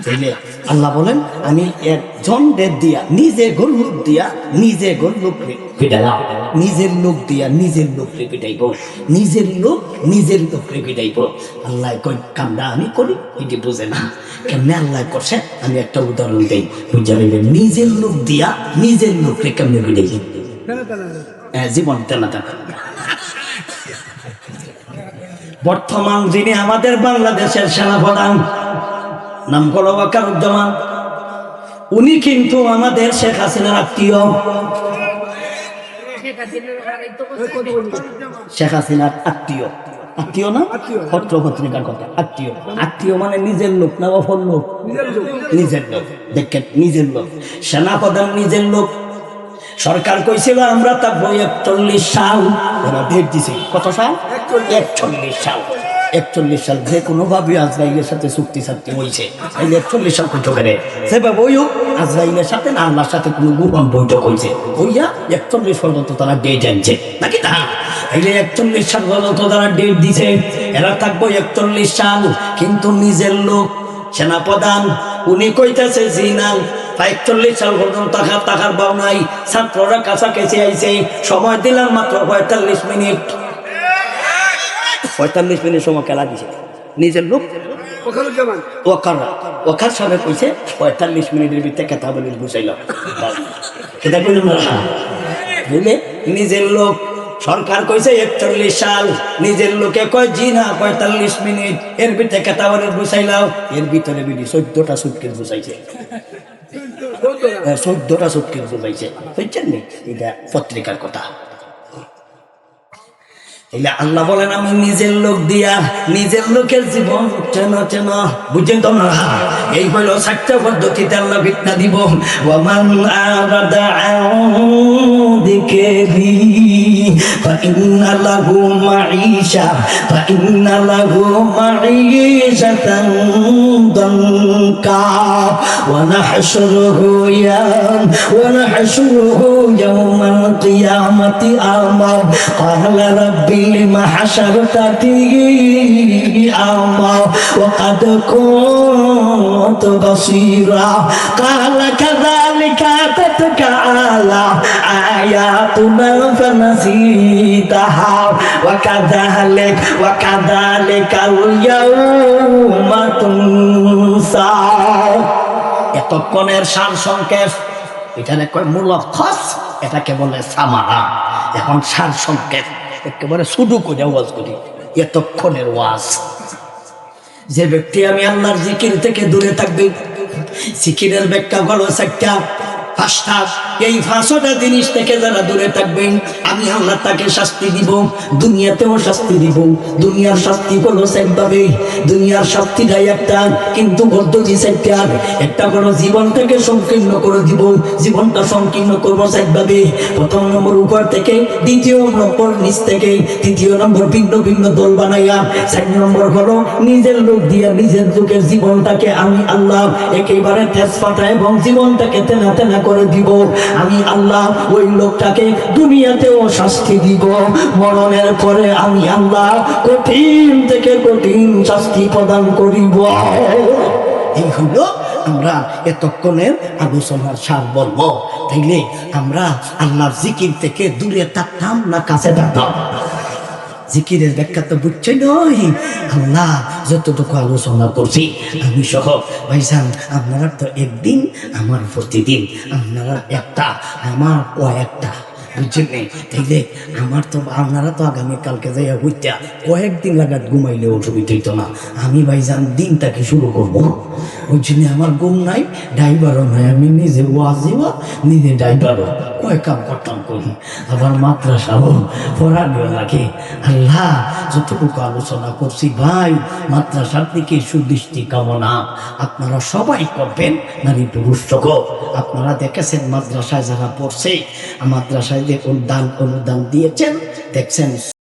তাইলে আল্লাহ বলেন আমি একজনদের দিয়া নিজের লোক দিয়া নিজের লোক পিটাইলাম, নিজের লোক দিয়া নিজের লোকরে পিটাইব, নিজের লোক নিজের লোকরে পিটাইব। আল্লাহ কই কামটা আমি করি এটি বুঝে না কেমনে আল্লাহ করছে। আমি একটা উদাহরণ দেই, বুঝা নিলেন? নিজের লোক দিয়া নিজের লোকরে কেমনে পিটাই, জীবন তেনা তেনা। বর্তমান যিনি আমাদের বাংলাদেশের সেনাপ্রধান, নাম হলো ওয়াকারুজ্জামান, উনি কিন্তু আমাদের শেখ হাসিনার আত্মীয়। শেখ হাসিনার আত্মীয়, আত্মীয় না পত্র পত্রিকার কথা, আত্মীয়। আত্মীয় মানে নিজের লোক না অপর লোক? নিজের লোক। দেখেন নিজের লোক, সেনাপ্রধান নিজের লোক। সরকার কইছিল আমরা থাকবো 41 সাল, ওরা ডেট দিছে কত সাল? 41 সাল। 41 সাল যে কোনো ভাবে আজরাইলের সাথে চুক্তি চাকতি হয়েছে, 41 সাল কইতো করে সেভাবে ওইও আজরাইলের সাথে না আল্লাহর সাথে কোনো গোপন বৈঠক হয়েছে, ওইয়া 41 পর্যন্ত তারা ডেট আনছে নাকি তা? এই 41 সাল পর্যন্ত তারা ডেট দিছে, এরা থাকবো 41 সাল। কিন্তু নিজের লোক সেনাপ্রধান উনি কইতেছে জি না, 41 সাল পর্যন্ত টাকার বাউ নাই। ছাত্ররা কাছাকাছি আইছে, সময় দিলাম মাত্র 45 মিনিট। 45 মিনিট সময় খেলা দিছে নিজের লোক ওয়াকার সাহেব কইছে 45 মিনিটের ভিতরে কথা বলে বুঝাইলাম। সেটা কইলাম না, বুঝলে? নিজের লোক সরকার কইছে 41 সাল, নিজের লোকে কয় জি না 45 মিনিট, এর ভিতরে কথা বলে বুঝাইলাম। এর ভিতরে বিধি 14টা সুটকেস বুঝাইছে, 14টা সুটকেস বুঝাইছে, বুঝছেন নি? এটা পত্রিকার কথা। আল্লাহ বলেন আমি নিজের লোক দিয়া নিজের লোকের জীবন চেন চেন, বুঝছেন তো না? এই হইল 7টা পদ্ধতিতে আল্লাহ ফিতনা দিব। ওয়ামান আরাদা আন যিকরি ফাইন্না লাহু মাঈশা ফাইন্না লাহু মাঈশাতান দানকা ওয়া নাহশুরুহু ইয়াওমাল কিয়ামাতি আমা ক্বালা রাব্বি لما حشرتني أعمى وقد كنت بصيرا قال كذلك أتتك آياتنا فنسيتها وكذلك اليوم تنسى। এতক্ষণের সার সংক্ষেপ, এটাকে কয় মুলখ্খাস, এটাকে বলে সামারা। এখন সার সংক্ষেপ একেবারে শুরু করে ওয়াজ করি, এতক্ষণের ওয়াজ। যে ব্যক্তি আমি আল্লাহর জিকির থেকে দূরে থাকবে, জিকিরের ব্যাখ্যা হলো 4টা 5টা। এই 5টা জিনিস থেকে যারা দূরে থাকবেন আমি আল্লাহ তাকে শাস্তি দিব, দুনিয়াতেও শাস্তি দিব। দুনিয়ার শাস্তি হলো 4 ভাবে, দুনিয়ার শাস্তিটাই একটা, কিন্তু পদ্ধতি 4টা। একটা হলো জীবন থেকে সংকীর্ণ করে দিব, জীবনটা সংকীর্ণ করবো 4 ভাবে। প্রথম নম্বর উপর থেকে, দ্বিতীয় নম্বর নিচ থেকে, তৃতীয় নম্বর ভিন্ন ভিন্ন দল বানাইয়া, 4 নম্বর হলো নিজের লোক দিয়া নিজের লোকের জীবনটাকে আমি আল্লাহ একেবারে তেজপাতা এবং জীবনটাকে তেনা তেনা করে দিব। আমি আল্লাহ ওই লোকটাকে দুনিয়াতেও শাস্তি দিব, মরণের পরে আমি আল্লাহ কঠিন থেকে কঠিন শাস্তি প্রদান করিব। এই হলো আমরা এতক্ষণের আলোচনার সার বলবো। তাইলে আমরা আল্লাহর জিকির থেকে দূরে থাকতাম না কাছে থাকতাম? জিকিরের ব্যাখ্যা তো বুঝছে নয়। আল্লাহ যতটুকু আলোচনা করছি আমি সহ ভাইজান, আপনারা তো একদিন আমার প্রতিদিন, আপনারা একটা আমার কয়েকটা, বুঝছেন? তাইলে আমার তো আপনারা তো আগামীকালকে যাইয়া হইতা কয়েকদিন লাগাত ঘুমাইলে অসুবিধা হইতো না। আমি ভাইজান দিনটাকে শুরু করবো, ওই জন্য আমার ঘুম নাই, ড্রাইভারও নাই, আমি নিজে ওয়াজিব নিজে ড্রাইভারও কয় কাম করতাম করি, আবার মাদ্রাসাও পড়ানো লাগে। আল্লাহ যতটুকু আলোচনা করছি ভাই, মাদ্রাসার দিকে সুদৃষ্টি কামনা আপনারা সবাই করবেন, নারী পুরুষ সকল। আপনারা দেখেছেন মাদ্রাসায় যারা পড়ছে, মাদ্রাসায় যে অনুদান দিয়েছেন দেখছেন।